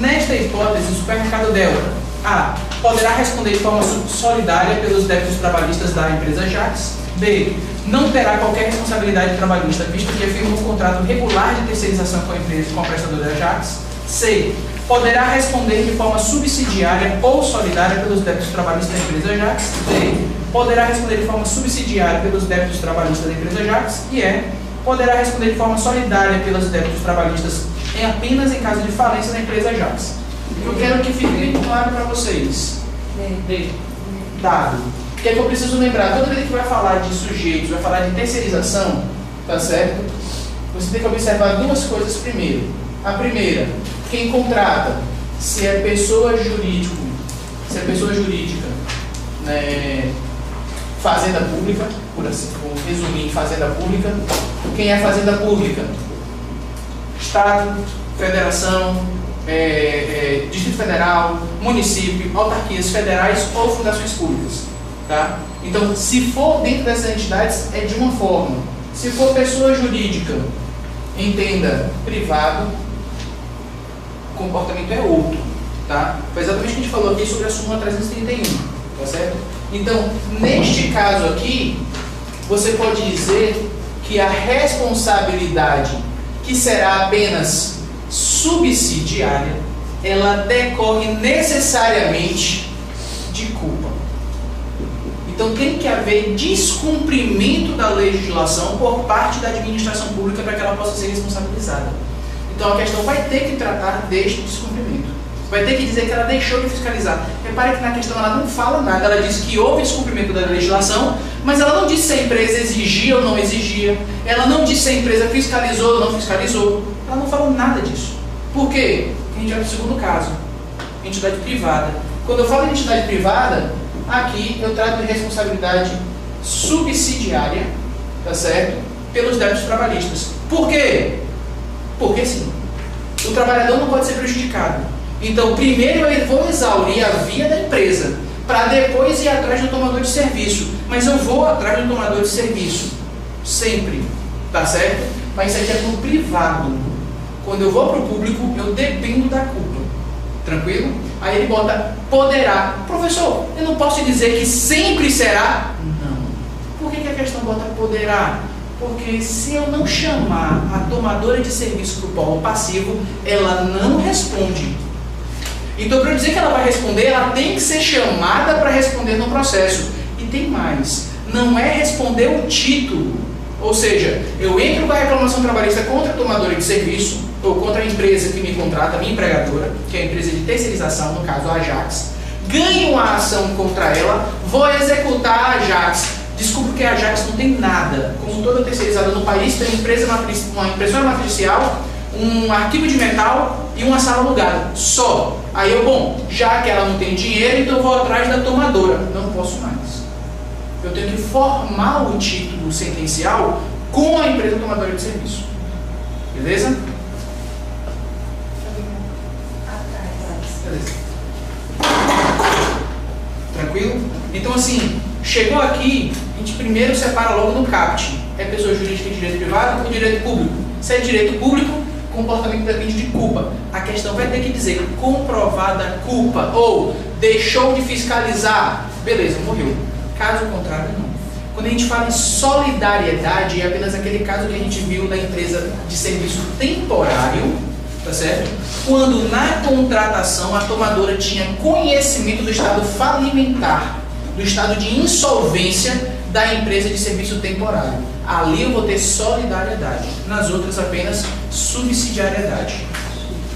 Nesta hipótese, o supermercado Delta A. poderá responder de forma solidária pelos débitos trabalhistas da empresa Ajax. B. Não terá qualquer responsabilidade trabalhista, visto que afirma um contrato regular de terceirização com a empresa e com a prestadora Ajax. C. Poderá responder de forma subsidiária ou solidária pelos débitos trabalhistas da empresa Ajax. D. Poderá responder de forma subsidiária pelos débitos trabalhistas da empresa Ajax. E E. Poderá responder de forma solidária pelos débitos trabalhistas apenas em caso de falência da empresa Ajax. Eu quero que fique bem claro para vocês. D. Dado. O que é que eu preciso lembrar? Toda vez que vai falar de sujeitos, vai falar de terceirização, tá certo? você tem que observar duas coisas primeiro. A primeira, quem contrata, se é pessoa jurídica, né, fazenda pública, por assim, vou resumir em fazenda pública. Quem é fazenda pública? Estado, federação, Distrito Federal, município, autarquias federais ou fundações públicas. Tá? Então, se for dentro dessas entidades, é de uma forma. Se for pessoa jurídica, entenda, privado, o comportamento é outro. Tá? Foi exatamente o que a gente falou aqui sobre a súmula 331. Tá certo? Então, neste caso aqui, você pode dizer que a responsabilidade, que será apenas subsidiária, ela decorre necessariamente de culpa. Então tem que haver descumprimento da legislação por parte da administração pública para que ela possa ser responsabilizada. Então a questão vai ter que tratar deste descumprimento. Vai ter que dizer que ela deixou de fiscalizar. Repare que na questão ela não fala nada, ela diz que houve descumprimento da legislação, mas ela não diz se a empresa exigia ou não exigia, ela não diz se a empresa fiscalizou ou não fiscalizou, ela não fala nada disso. Por quê? A gente vai para o segundo caso, entidade privada. Quando eu falo em entidade privada, aqui eu trato de responsabilidade subsidiária, tá certo? Pelos débitos trabalhistas. Por quê? Porque sim. O trabalhador não pode ser prejudicado. Então, primeiro eu vou exaurir a via da empresa, para depois ir atrás do tomador de serviço. Mas eu vou atrás do tomador de serviço, sempre, tá certo? Mas isso aqui é para o privado. Quando eu vou para o público, eu dependo da culpa. Tranquilo? Aí ele bota poderá. Professor, eu não posso dizer que sempre será? Não. Por que a questão bota poderá? Porque se eu não chamar a tomadora de serviço para o polo passivo, ela não responde. Então, para eu dizer que ela vai responder, ela tem que ser chamada para responder no processo. E tem mais, não é responder o título. Ou seja, eu entro com a reclamação trabalhista contra a tomadora de serviço, ou contra a empresa que me contrata, a minha empregadora, que é a empresa de terceirização, no caso a Ajax, ganho uma ação contra ela, vou executar a Ajax. Desculpa que a Ajax não tem nada. Como toda terceirizada no país, tem uma impressora matricial, um arquivo de metal e uma sala alugada. Só. Aí eu, já que ela não tem dinheiro, então eu vou atrás da tomadora. Não posso mais. Eu tenho que formar o título sentencial com a empresa tomadora de serviço. Beleza? Beleza. Tranquilo? Então assim, chegou aqui, a gente primeiro separa logo no CAPT. É pessoa jurídica de direito privado ou direito público? Se é direito público, comportamento depende de culpa. A questão vai ter que dizer comprovada culpa ou deixou de fiscalizar. Beleza, morreu. Caso contrário, não. Quando a gente fala em solidariedade, é apenas aquele caso que a gente viu da empresa de serviço temporário, tá certo? Quando na contratação a tomadora tinha conhecimento do estado falimentar, do estado de insolvência da empresa de serviço temporário. Ali eu vou ter solidariedade. Nas outras apenas subsidiariedade.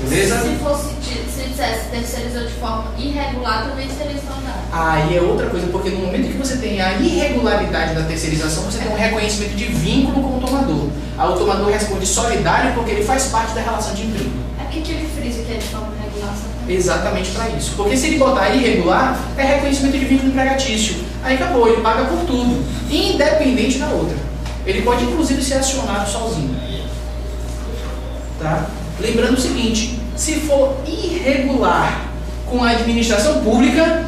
Beleza? Se dissesse terceirizou de forma irregular, também seria saudável. Aí é outra coisa, porque no momento que você tem a irregularidade da terceirização, você tem um reconhecimento de vínculo com o tomador. Aí o tomador responde solidário porque ele faz parte da relação de emprego. É porque ele frisa que é de forma irregular. Exatamente para isso. Porque se ele botar irregular, é reconhecimento de vínculo empregatício. Aí acabou, ele paga por tudo, independente da outra. Ele pode inclusive ser acionado sozinho. Tá? Lembrando o seguinte, se for irregular com a administração pública,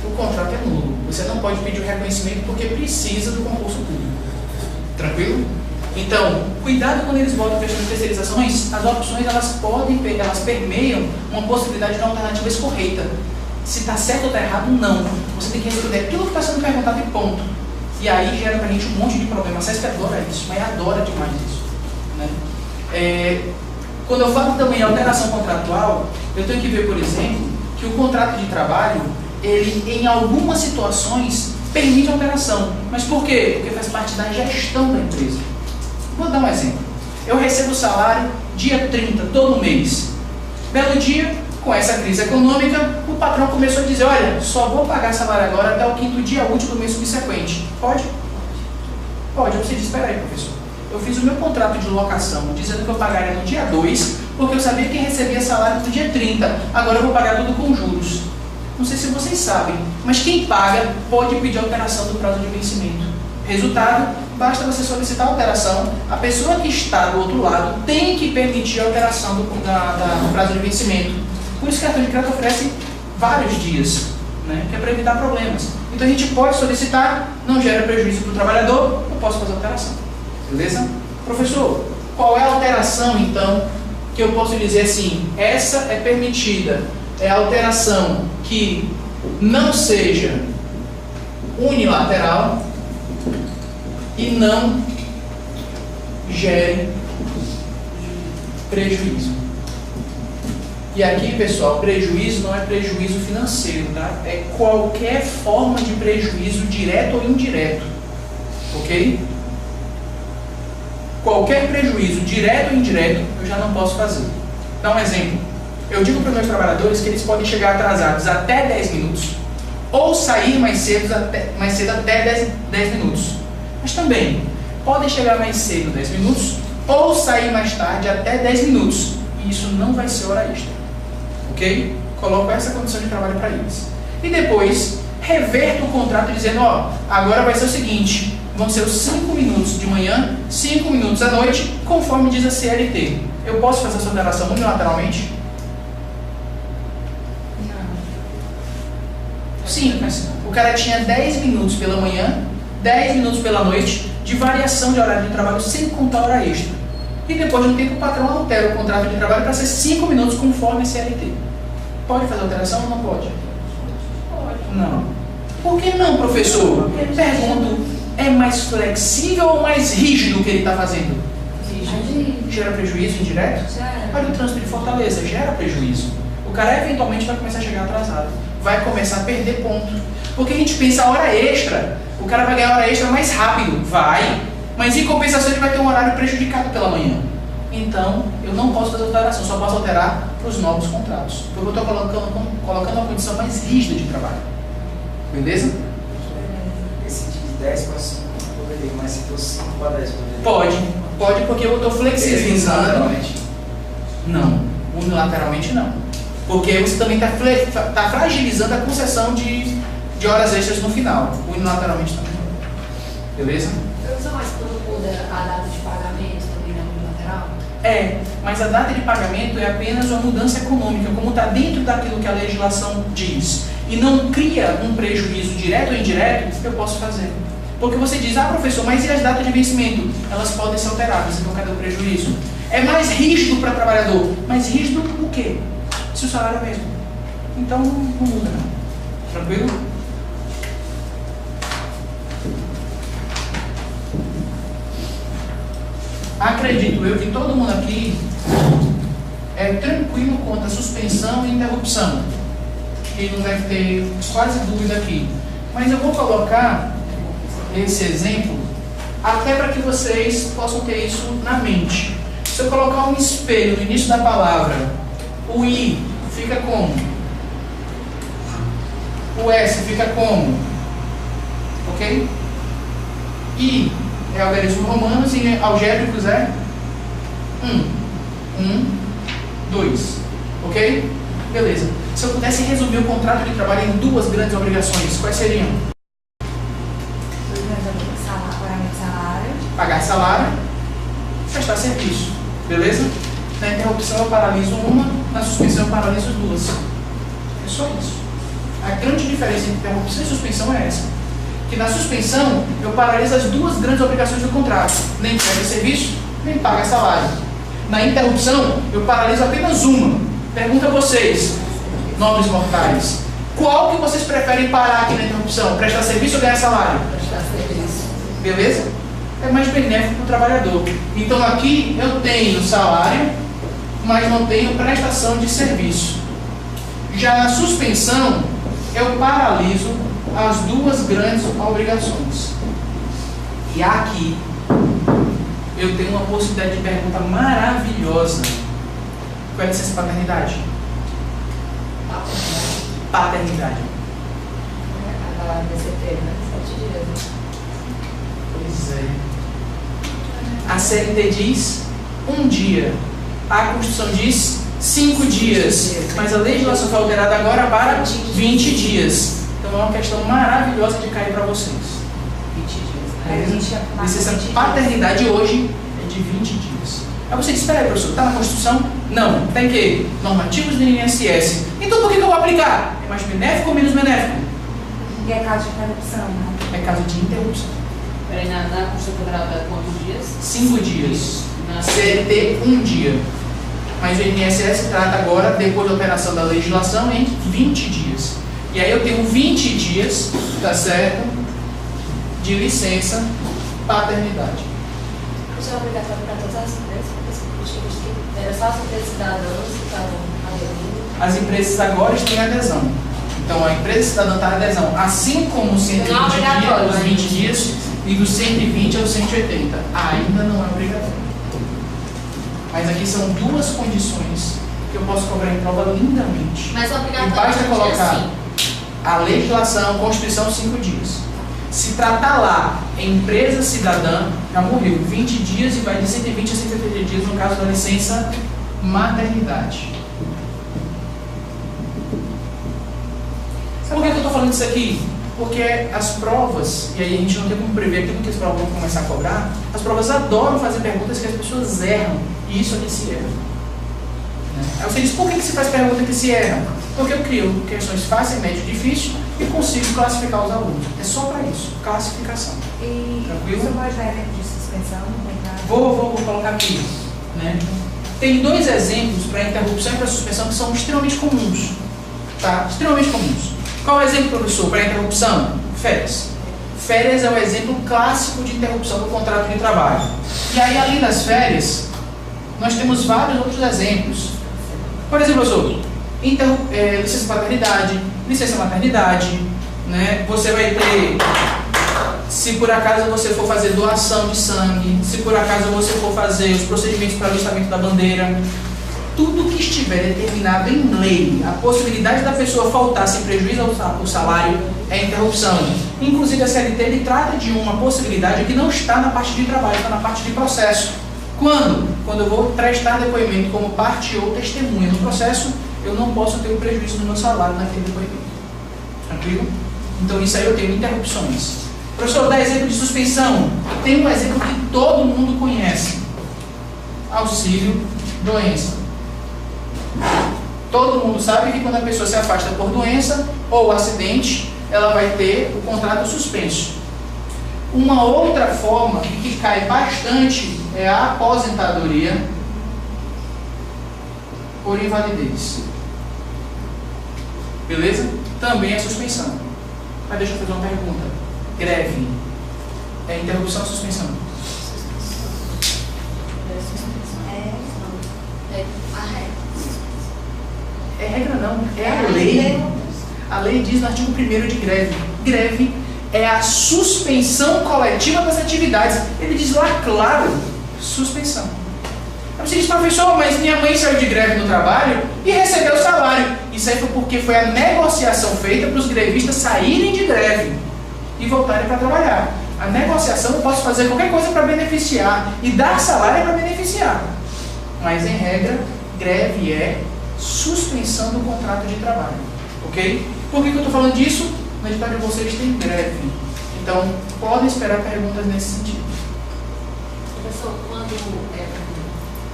o contrato é nulo. Você não pode pedir o reconhecimento porque precisa do concurso público. Tranquilo? Então, cuidado quando eles botam questão de terceirizações, as opções elas permeiam uma possibilidade de uma alternativa escorreita. Se está certo ou está errado, não. Você tem que responder aquilo que está sendo perguntado e ponto. E aí gera pra gente um monte de problema. A SESC adora isso, mas adora demais isso. Né? Quando eu falo também alteração contratual, eu tenho que ver, por exemplo, que o contrato de trabalho, ele em algumas situações permite alteração. Mas por quê? Porque faz parte da gestão da empresa. Vou dar um exemplo. Eu recebo o salário dia 30, todo mês. Belo dia, com essa crise econômica, o patrão começou a dizer, olha, só vou pagar salário agora até o 5º dia útil do mês subsequente. Pode? Pode. Você diz, espera aí, professor. eu fiz o meu contrato de locação dizendo que eu pagaria no dia 2, porque eu sabia que recebia salário no dia 30. Agora eu vou pagar tudo com juros. Não sei se vocês sabem, mas quem paga pode pedir alteração do prazo de vencimento. Resultado, basta você solicitar a alteração, a pessoa que está do outro lado tem que permitir a alteração do prazo de vencimento. Por isso que o cartão de crédito oferece vários dias, né, que é para evitar problemas. Então a gente pode solicitar, não gera prejuízo para o trabalhador, eu posso fazer alteração. Beleza? Professor, qual é a alteração então que eu posso dizer assim, essa é permitida? É a alteração que não seja unilateral e não gere prejuízo. E aqui, pessoal, prejuízo não é prejuízo financeiro, tá? É qualquer forma de prejuízo direto ou indireto. Ok? Qualquer prejuízo direto ou indireto eu já não posso fazer. Dá um exemplo. Eu digo para os meus trabalhadores que eles podem chegar atrasados até 10 minutos ou sair mais cedo até 10 minutos. Mas também podem chegar mais cedo 10 minutos ou sair mais tarde até 10 minutos. E isso não vai ser hora extra. Ok? Coloco essa condição de trabalho para eles. E depois reverto o contrato dizendo, ó, agora vai ser o seguinte, vão ser os 5 minutos de manhã, 5 minutos à noite, conforme diz a CLT. Eu posso fazer essa alteração unilateralmente? Simples. O cara tinha 10 minutos pela manhã, 10 minutos pela noite, de variação de horário de trabalho sem contar hora extra. E depois de um tempo o patrão altera o contrato de trabalho para ser 5 minutos conforme a CLT. Pode fazer alteração ou não pode? Pode. Não. Por que não, professor? Pergunto, é mais flexível ou mais rígido o que ele está fazendo? Rígido. Gera prejuízo indireto? Olha o trânsito de Fortaleza, gera prejuízo. O cara eventualmente vai começar a chegar atrasado. Vai começar a perder ponto. Porque a gente pensa a hora extra, o cara vai ganhar hora extra mais rápido. Vai. Mas em compensação ele vai ter um horário prejudicado pela manhã. Então, eu não posso fazer alteração, só posso alterar para os novos contratos. Porque eu estou colocando uma condição mais rígida de trabalho. Beleza? Esse de 10 para 5 poderia, mas se fosse 5 para 10 poderia? Pode porque eu estou flexibilizando. Unilateralmente? Não, unilateralmente não. Porque você também está fragilizando a concessão de horas extras no final. Unilateralmente também não. Beleza? Professor, mas quando muda a data de pagamento também não é unilateral? É, mas a data de pagamento é apenas uma mudança econômica, como está dentro daquilo que a legislação diz. E não cria um prejuízo direto ou indireto, eu posso fazer. Porque você diz, professor, mas e as datas de vencimento? Elas podem ser alteradas, então cadê o prejuízo? É mais rígido para o trabalhador. Mais rígido o quê? Se o salário é mesmo. Então não muda não. Tranquilo? Acredito eu que todo mundo aqui é tranquilo quanto a suspensão e interrupção. Que não deve ter quase dúvida aqui. Mas eu vou colocar esse exemplo até para que vocês possam ter isso na mente. Se eu colocar um espelho no início da palavra, o I fica como? O S fica como? Ok? I é algarismo romanos e algébricos é 2. Ok? Beleza. Se eu pudesse resumir o contrato de trabalho em 2 grandes obrigações, quais seriam? Pagar salário, prestar serviço. Beleza? Na interrupção eu paraliso uma, na suspensão eu paraliso 2. É só isso. A grande diferença entre interrupção e suspensão é essa. Que na suspensão eu paraliso as 2 grandes obrigações do contrato. Nem presta serviço, nem paga salário. Na interrupção eu paraliso apenas uma. Pergunto a vocês, nobres mortais, qual que vocês preferem parar aqui na interrupção? Prestar serviço ou ganhar salário? Prestar serviço. Beleza? É mais benéfico para o trabalhador. Então aqui eu tenho salário, mas não tenho prestação de serviço. Já na suspensão, eu paraliso as 2 grandes obrigações. E aqui eu tenho uma possibilidade de pergunta maravilhosa. Qual é a licença paternidade? Paternidade. A DCT, né? 7 dias. Pois é. A CLT diz 1 dia. A Constituição diz 5 dias. Mas a legislação foi alterada agora para 20 dias. Então é uma questão maravilhosa de cair para vocês. 20 dias, né? Licença paternidade hoje é de 20 dias. Aí você diz, espera aí, professor, está na Constituição? Não. Tem que normativos do INSS. Então por que eu vou aplicar? É mais benéfico ou menos benéfico? E é caso de interrupção, né? É caso de interrupção. Peraí, na Constituição Federal dá quantos dias? 5 dias. Na CLT 1 dia. Mas o INSS trata agora, depois da alteração da legislação, em 20 dias. E aí eu tenho 20 dias, tá certo? De licença paternidade. Isso é obrigatório para todas as empresas? Era só as empresas cidadãs que estavam aderindo? As empresas agora estão em adesão. Então a empresa cidadã está em adesão. Assim como os 120 Não é obrigatório, dias, os 20 dias e dos 120 aos 180. Ainda não é obrigatório. Mas aqui são duas condições que eu posso cobrar em prova lindamente. Mas E obrigatório basta é colocar assim. a legislação, a Constituição, 5 dias. Se tratar lá em empresa cidadã, já morreu 20 dias e vai de 120 a 180 dias no caso da licença maternidade. Por que eu estou falando isso aqui? Porque as provas, e aí a gente não tem como prever aquilo que as provas vão começar a cobrar, as provas adoram fazer perguntas que as pessoas erram, e isso aqui se erra. Aí você diz, por que se faz pergunta que se erra? Porque eu crio questões fáceis, médio e difícil e consigo classificar os alunos. É só para isso, classificação. E Tranquilo? você pode dar exemplo de suspensão? Vou colocar aqui. Né? Tem 2 exemplos para interrupção e para suspensão que são extremamente comuns. Tá? Extremamente comuns. Qual é o exemplo, professor, para interrupção? Férias. Férias é o exemplo clássico de interrupção do contrato de trabalho. E aí, além das férias, nós temos vários outros exemplos. Por exemplo, professor, licença paternidade, licença maternidade, né? Você vai ter, se por acaso você for fazer doação de sangue, se por acaso você for fazer os procedimentos para alistamento da bandeira, tudo que estiver determinado em lei, a possibilidade da pessoa faltar sem prejuízo ao salário é interrupção. Inclusive a CLT ele trata de uma possibilidade que não está na parte de trabalho, está na parte de processo. Quando? Quando eu vou prestar depoimento como parte ou testemunha no processo, eu não posso ter um prejuízo no meu salário naquele depoimento. Tranquilo? Então isso aí eu tenho interrupções. Professor, dá exemplo de suspensão. Tem um exemplo que todo mundo conhece. Auxílio doença. Todo mundo sabe que quando a pessoa se afasta por doença ou acidente, ela vai ter o contrato suspenso. Uma outra forma que cai bastante é a aposentadoria por invalidez. Beleza? Também é suspensão. Mas deixa eu fazer uma pergunta. Greve é interrupção ou suspensão? É a regra. É regra não, é a lei. A lei diz no artigo 1º de greve. Greve é a suspensão coletiva das atividades. Ele diz lá, claro, suspensão. Aí você diz, professor, mas minha mãe saiu de greve no trabalho e recebeu o salário. Isso aí foi porque foi a negociação feita para os grevistas saírem de greve e voltarem para trabalhar. A negociação eu posso fazer qualquer coisa para beneficiar e dar salário é para beneficiar. Mas em regra, greve é suspensão do contrato de trabalho. Ok? Por que eu estou falando disso? No edital de vocês tem greve. Então, podem esperar perguntas nesse sentido. Professor, quando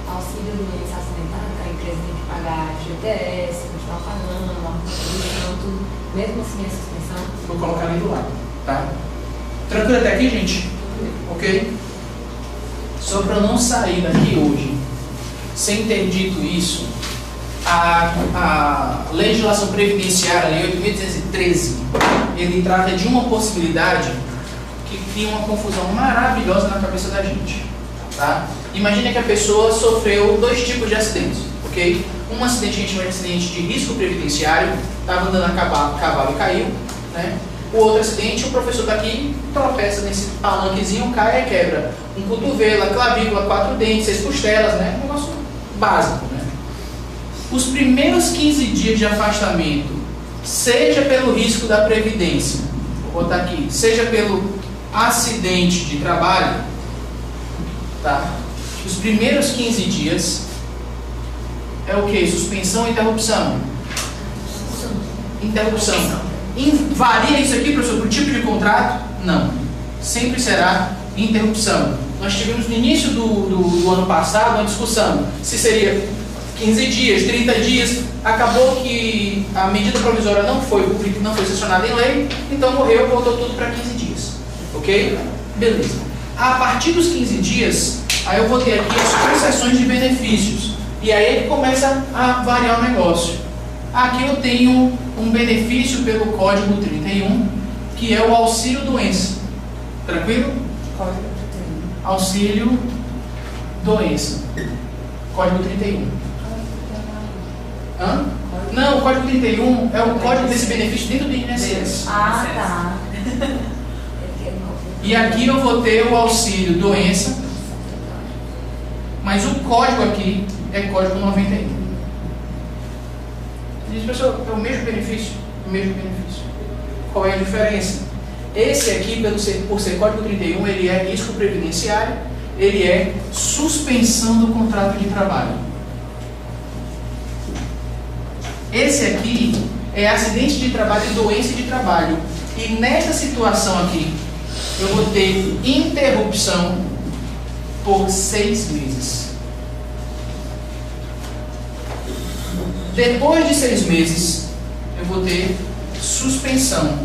auxílio doença acidentada, a empresa tem que pagar GTS, continuar pagando, contribuição, tudo, mesmo assim é suspensão? Vou colocar ali do lado. Tá? Tranquilo até aqui, gente? Ok? Só para não sair daqui hoje sem ter dito isso, a legislação previdenciária, a Lei 8.213, ele trata de uma possibilidade que cria uma confusão maravilhosa na cabeça da gente. Tá? Imagina que a pessoa sofreu 2 tipos de acidentes, ok? Um acidente a gente chama de acidente de risco previdenciário, estava andando a cavalo e caiu, né? O outro acidente, o professor está aqui, tropeça nesse palanquezinho, cai e quebra um cotovelo, a clavícula, 4 dentes, 6 costelas, né? Um negócio básico, né? Os primeiros 15 dias de afastamento, seja pelo risco da previdência, vou botar aqui, seja pelo acidente de trabalho, tá? Os primeiros 15 dias é o que? Suspensão ou interrupção? Interrupção. Varia isso aqui, professor, para o tipo de contrato? Não. Sempre será interrupção. Nós tivemos no início do ano passado uma discussão se seria 15 dias, 30 dias. Acabou que a medida provisória não foi sancionada em lei, então morreu, voltou tudo para 15 dias. Ok? Beleza. A partir dos 15 dias, aí eu vou ter aqui as concessões de benefícios. E aí ele começa a variar o negócio. Aqui eu tenho um benefício pelo Código 31, que é o auxílio doença. Tranquilo? Código 31. Auxílio doença. Código 31. Hã? Não, o Código 31 é o código desse benefício dentro do INSS. Ah, tá. E aqui eu vou ter o auxílio doença, mas o código aqui é Código 91. Diz, professor, é o mesmo benefício? O mesmo benefício. Qual é a diferença? Esse aqui, por ser Código 31, ele é risco previdenciário, ele é suspensão do contrato de trabalho. Esse aqui é acidente de trabalho e doença de trabalho. E nessa situação aqui, eu vou ter interrupção por 6 meses. Depois de 6 meses, eu vou ter suspensão.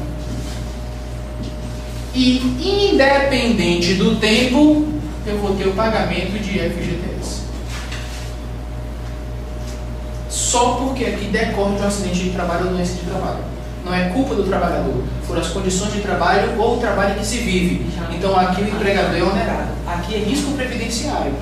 E independente do tempo, eu vou ter o pagamento de FGTS. Só porque aqui decorre de um acidente de trabalho ou doença de trabalho. Não é culpa do trabalhador, foram as condições de trabalho ou o trabalho que se vive. Então aqui o empregador é onerado. Aqui é risco previdenciário.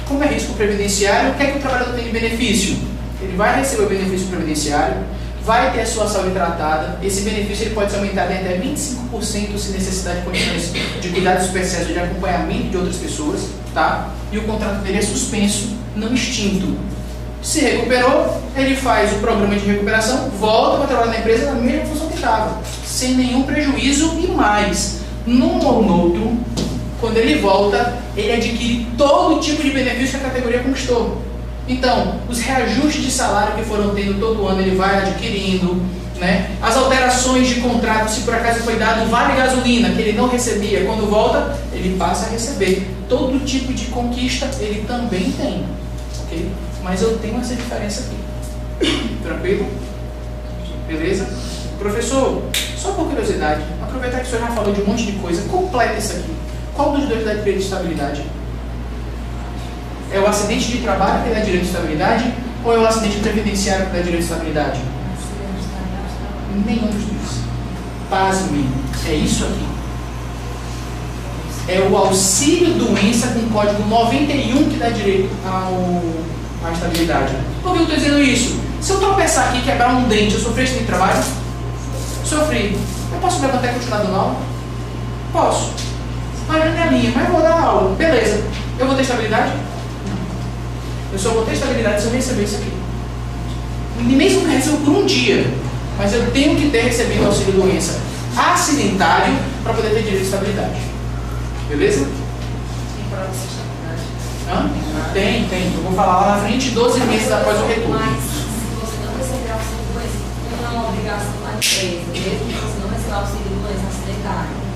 Como é risco previdenciário, o que é que o trabalhador tem de benefício? Ele vai receber o benefício previdenciário, vai ter a sua saúde tratada. Esse benefício ele pode ser aumentado em até 25% se necessitar de condições de cuidados especiais ou de acompanhamento de outras pessoas, tá? E o contrato dele é suspenso, não extinto. Se recuperou, ele faz o programa de recuperação, volta para trabalhar na empresa na mesma função que estava, sem nenhum prejuízo e mais. Num ou no outro, quando ele volta, ele adquire todo tipo de benefício que a categoria conquistou. Então, os reajustes de salário que foram tendo todo ano, ele vai adquirindo, né? As alterações de contrato, se por acaso foi dado vale gasolina, que ele não recebia, quando volta, ele passa a receber. Todo tipo de conquista ele também tem, ok? Mas eu tenho essa diferença aqui. Tranquilo? Beleza? Professor, só por curiosidade, aproveitar que o senhor já falou de um monte de coisa, completa isso aqui. Qual dos dois dá direito de estabilidade? É o acidente de trabalho que dá direito de estabilidade ou é o acidente previdenciário que dá direito de estabilidade? Nenhum dos dois. Pasme, é isso aqui. É o auxílio doença com código 91 que dá direito à estabilidade. Por que eu estou dizendo isso? Se eu tropeçar aqui e quebrar um dente, eu sofri acidente de trabalho? Sofri. Eu posso me levantar e continuar dando aula? Posso. Mas não é minha, mas eu vou dar aula. Beleza. Eu vou ter estabilidade? Eu só vou ter estabilidade se eu receber isso aqui. Mesmo que eu receba por um dia, mas eu tenho que ter recebido o auxílio doença acidentário para poder ter direito de estabilidade. Beleza? Tem prova de estabilidade. Hã? Tem. Eu vou falar lá na frente, 12 meses após o retorno. Mas se você não receber auxílio doença, não é uma obrigação da empresa, mesmo que você não receber auxílio doença acidentário,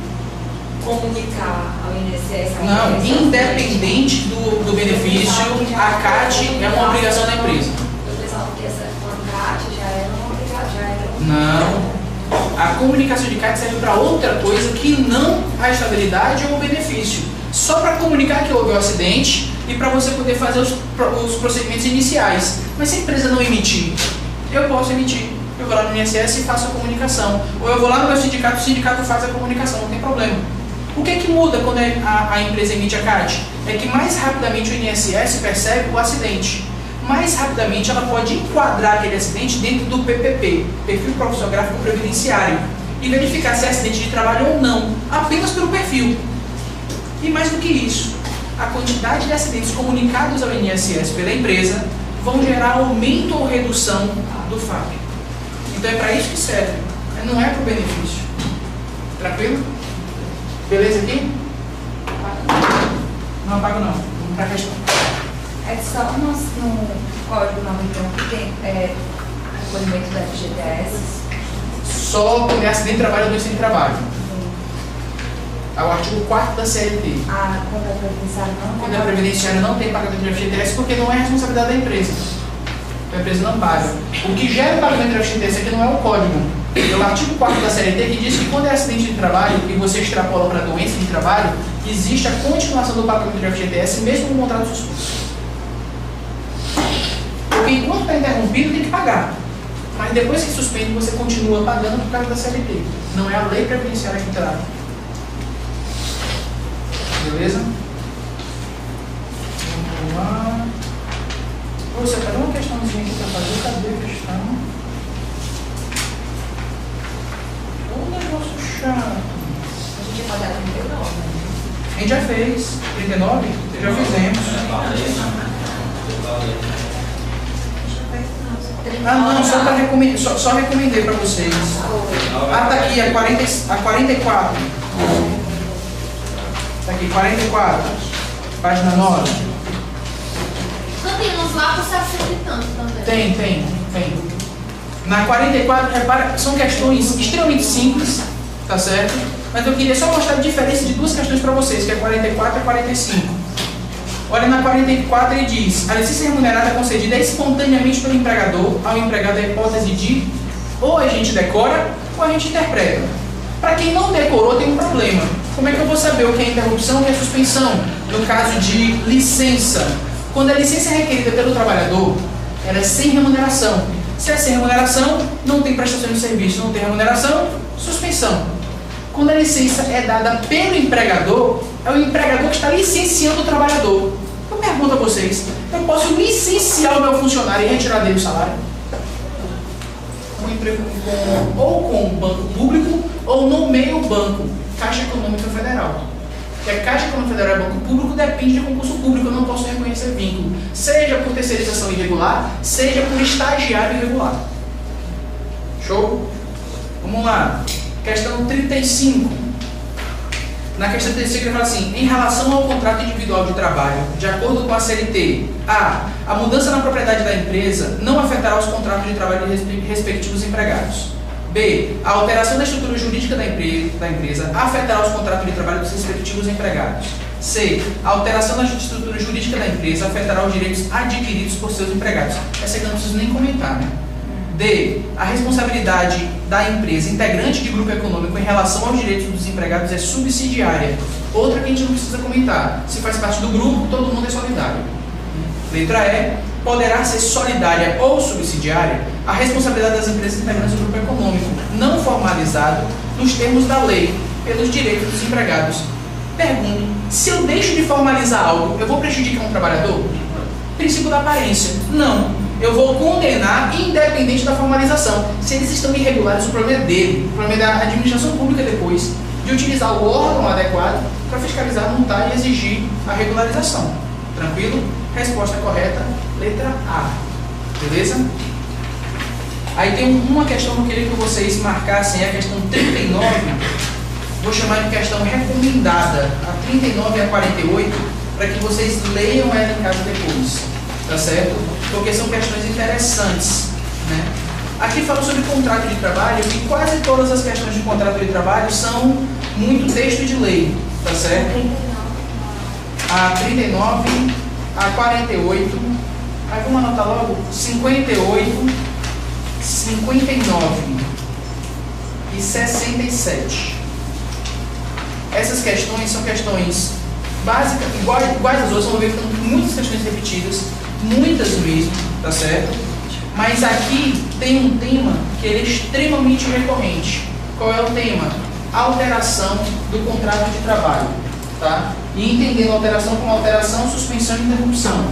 comunicar ao INSS. Não, independente do benefício, a CAT é uma obrigação da empresa. Eu pensava que essa CAT já era uma obrigação. Não. A comunicação de CAT serve para outra coisa que não a estabilidade ou o benefício. Só para comunicar que houve o acidente e para você poder fazer os procedimentos iniciais. Mas se a empresa não emitir, eu posso emitir. Eu vou lá no INSS e faço a comunicação. Ou eu vou lá no meu sindicato, o sindicato faz a comunicação, não tem problema. O que é que muda quando a empresa emite a CAT? É que mais rapidamente o INSS percebe o acidente. Mais rapidamente ela pode enquadrar aquele acidente dentro do PPP, Perfil Profissiográfico Previdenciário, e verificar se é acidente de trabalho ou não, apenas pelo perfil. E mais do que isso, a quantidade de acidentes comunicados ao INSS pela empresa vão gerar aumento ou redução do FAP. Então é para isso que serve, não é para o benefício. Tranquilo? Beleza aqui? Não apago não. para a questão. É só no Código 91 que tem recolhimento da FGTS. Só quando é acidente de trabalho ou doença de trabalho. É o artigo 4º da CLT. A conta previdenciária não Quando a previdenciária não tem pagamento de FGTS, porque não é responsabilidade da empresa. A empresa não paga. O que gera o pagamento de FGTS aqui não é o código. É o artigo 4º da CLT que diz que quando é acidente de trabalho e você extrapola para doença de trabalho, existe a continuação do pagamento de FGTS mesmo com o contrato suspenso. Porque enquanto está interrompido, tem que pagar. Mas depois que suspende, você continua pagando por causa da CLT. Não é a lei previdenciária que trata. Beleza? Vamos lá. Pô, você pegou uma questãozinha aqui para fazer. Cadê a questão? Um negócio chato. A gente pode dar 39, né? A gente já fez. 39? Já fizemos. Ah, não, só recomendei para vocês. Ah, tá aqui, a 44. Tá aqui, 44. Página 9. Não tem uns lá por 60 e tanto também. Tem. Na 44, repara, são questões extremamente simples, tá certo? Mas eu queria só mostrar a diferença de duas questões para vocês, que é 44 e 45. Olha, na 44 ele diz: a licença remunerada é concedida espontaneamente pelo empregador ao empregado a hipótese de ou a gente decora ou a gente interpreta. Para quem não decorou tem um problema. Como é que eu vou saber o que é interrupção e a suspensão? No caso de licença. Quando a licença é requerida pelo trabalhador, ela é sem remuneração. Se é sem remuneração, não tem prestação de serviço, não tem remuneração, suspensão. Quando a licença é dada pelo empregador, é o empregador que está licenciando o trabalhador. Eu pergunto a vocês, eu posso licenciar o meu funcionário e retirar dele o salário? Um emprego ou com o banco público ou no meio banco, Caixa Econômica Federal. Porque a Caixa Econômica Federal é banco público, depende de concurso público, eu não posso reconhecer vínculo. Seja por terceirização irregular, seja por estagiário irregular. Show? Vamos lá. Questão 35. Na questão 35 ele fala assim: em relação ao contrato individual de trabalho, de acordo com a CLT, a mudança na propriedade da empresa não afetará os contratos de trabalho de respectivos empregados. B. A alteração da estrutura jurídica da empresa afetará os contratos de trabalho dos respectivos empregados. C. A alteração da estrutura jurídica da empresa afetará os direitos adquiridos por seus empregados. Essa aqui não preciso nem comentar, né? D. A responsabilidade da empresa integrante de grupo econômico em relação aos direitos dos empregados é subsidiária. Outra que a gente não precisa comentar. Se faz parte do grupo, todo mundo é solidário. Letra E. Poderá ser solidária ou subsidiária a responsabilidade das empresas integrantes do grupo econômico, não formalizado nos termos da lei, pelos direitos dos empregados. Pergunto, se eu deixo de formalizar algo, eu vou prejudicar um trabalhador? Princípio da aparência. Não. Eu vou condenar independente da formalização. Se eles estão irregulares, o problema é dele. O problema é da administração pública depois, de utilizar o órgão adequado para fiscalizar, multar e exigir a regularização. Tranquilo? Resposta correta, letra A. Beleza? Aí tem uma questão que eu queria que vocês marcassem, é a questão 39. Vou chamar de questão recomendada, a 39 e a 48, para que vocês leiam ela em casa depois. Tá certo? Porque são questões interessantes, né? Aqui fala sobre contrato de trabalho e quase todas as questões de contrato de trabalho são muito texto de lei, tá certo? A 39, a 48, aí vamos anotar logo, 58, 59 e 67. Essas questões são questões básicas, iguais às outras, vão ver que tem muitas questões repetidas, muitas mesmo, tá certo? Mas aqui tem um tema que ele é extremamente recorrente. Qual é o tema? Alteração do contrato de trabalho, tá? E entendendo alteração como alteração, suspensão e interrupção.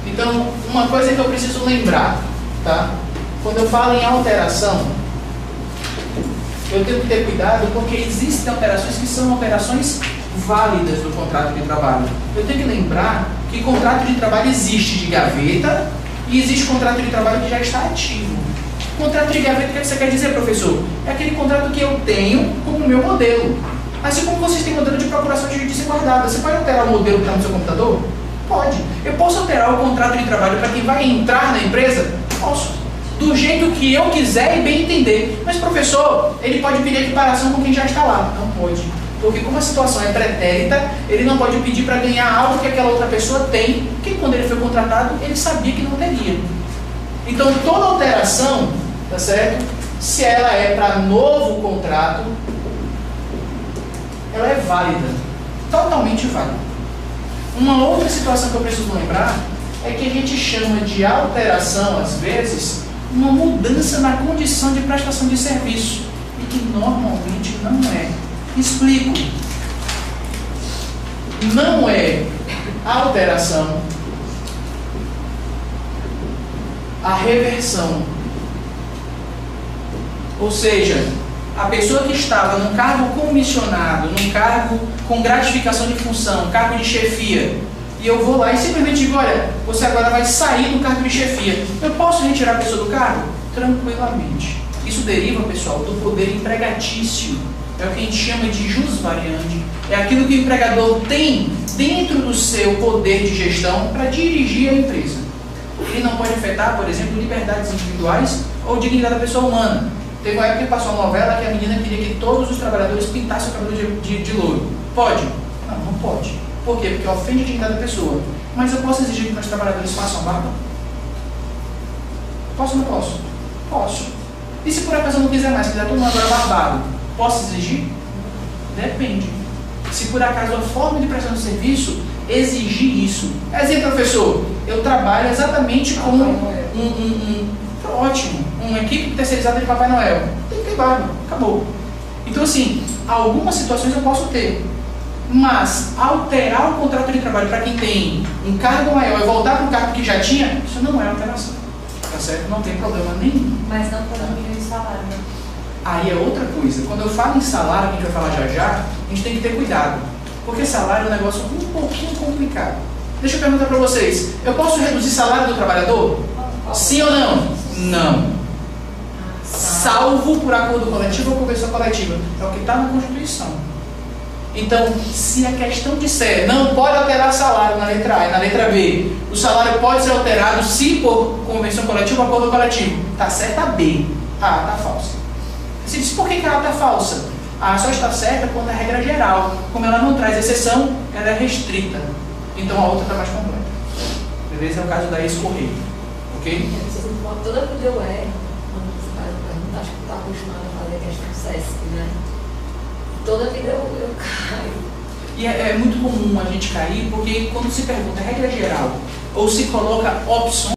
Então, uma coisa que eu preciso lembrar, tá? Quando eu falo em alteração, eu tenho que ter cuidado porque existem alterações que são alterações válidas do contrato de trabalho. Eu tenho que lembrar que contrato de trabalho existe de gaveta e existe contrato de trabalho que já está ativo. Contrato de gaveta, o que você quer dizer, professor? É aquele contrato que eu tenho como meu modelo. Assim como vocês têm modelo de procuração de justiça guardada. Você pode alterar o modelo que está no seu computador? Pode. Eu posso alterar o contrato de trabalho para quem vai entrar na empresa? Posso. Do jeito que eu quiser e bem entender. Mas, professor, ele pode pedir equiparação com quem já está lá. Não pode. Porque como a situação é pretérita, ele não pode pedir para ganhar algo que aquela outra pessoa tem, que quando ele foi contratado, ele sabia que não teria. Então, toda alteração, tá certo? Se ela é para novo contrato, ela é válida. Totalmente válida. Uma outra situação que eu preciso lembrar é que a gente chama de alteração, às vezes, uma mudança na condição de prestação de serviço, e que normalmente não é. Explico. Não é alteração a reversão. Ou seja, a pessoa que estava num cargo comissionado, num cargo com gratificação de função, cargo de chefia, e eu vou lá e simplesmente digo, olha, você agora vai sair do cargo de chefia. Eu posso retirar a pessoa do cargo? Tranquilamente. Isso deriva, pessoal, do poder empregatício. É o que a gente chama de jus variandi. É aquilo que o empregador tem dentro do seu poder de gestão para dirigir a empresa. Ele não pode afetar, por exemplo, liberdades individuais ou dignidade da pessoa humana. Teve uma época que passou uma novela que a menina queria que todos os trabalhadores pintassem o cabelo de loiro. Pode? Não, não pode. Por quê? Porque ofende a dignidade da pessoa. Mas eu posso exigir que meus trabalhadores façam barba? Posso ou não posso? Posso. E se por acaso eu não quiser mais, quiser todo mundo agora barbado, posso exigir? Depende. Se por acaso a forma de prestação de serviço exigir isso. Exemplo, professor, eu trabalho exatamente com ótimo, uma equipe terceirizada de Papai Noel. Tem que ter barba, acabou. Então, assim, algumas situações eu posso ter. Mas alterar o contrato de trabalho para quem tem um cargo maior e voltar para o cargo que já tinha, isso não é alteração. Tá certo? Não tem problema nenhum. Mas não podemos diminuir o salário, né? Aí é outra coisa. Quando eu falo em salário, que a gente vai falar já, a gente tem que ter cuidado. Porque salário é um negócio um pouquinho complicado. Deixa eu perguntar para vocês. Eu posso reduzir salário do trabalhador? Sim ou não? Não. Salvo por acordo coletivo ou convenção coletiva. É o que está na Constituição. Então, se a questão disser não pode alterar salário na letra A e na letra B, o salário pode ser alterado se por convenção coletiva ou acordo coletivo. Está certa a B. A está falsa. Você diz, por que a A está falsa? A A só está certa quando é regra geral. Como ela não traz exceção, ela é restrita. Então a outra está mais completa. Beleza? É o caso da ex-correio. Ok? Toda vida eu erro, quando você faz a pergunta, acho que está acostumado a fazer a questão SESC, né? Toda vida eu caio. E é muito comum a gente cair, porque quando se pergunta regra geral, ou se coloca opções,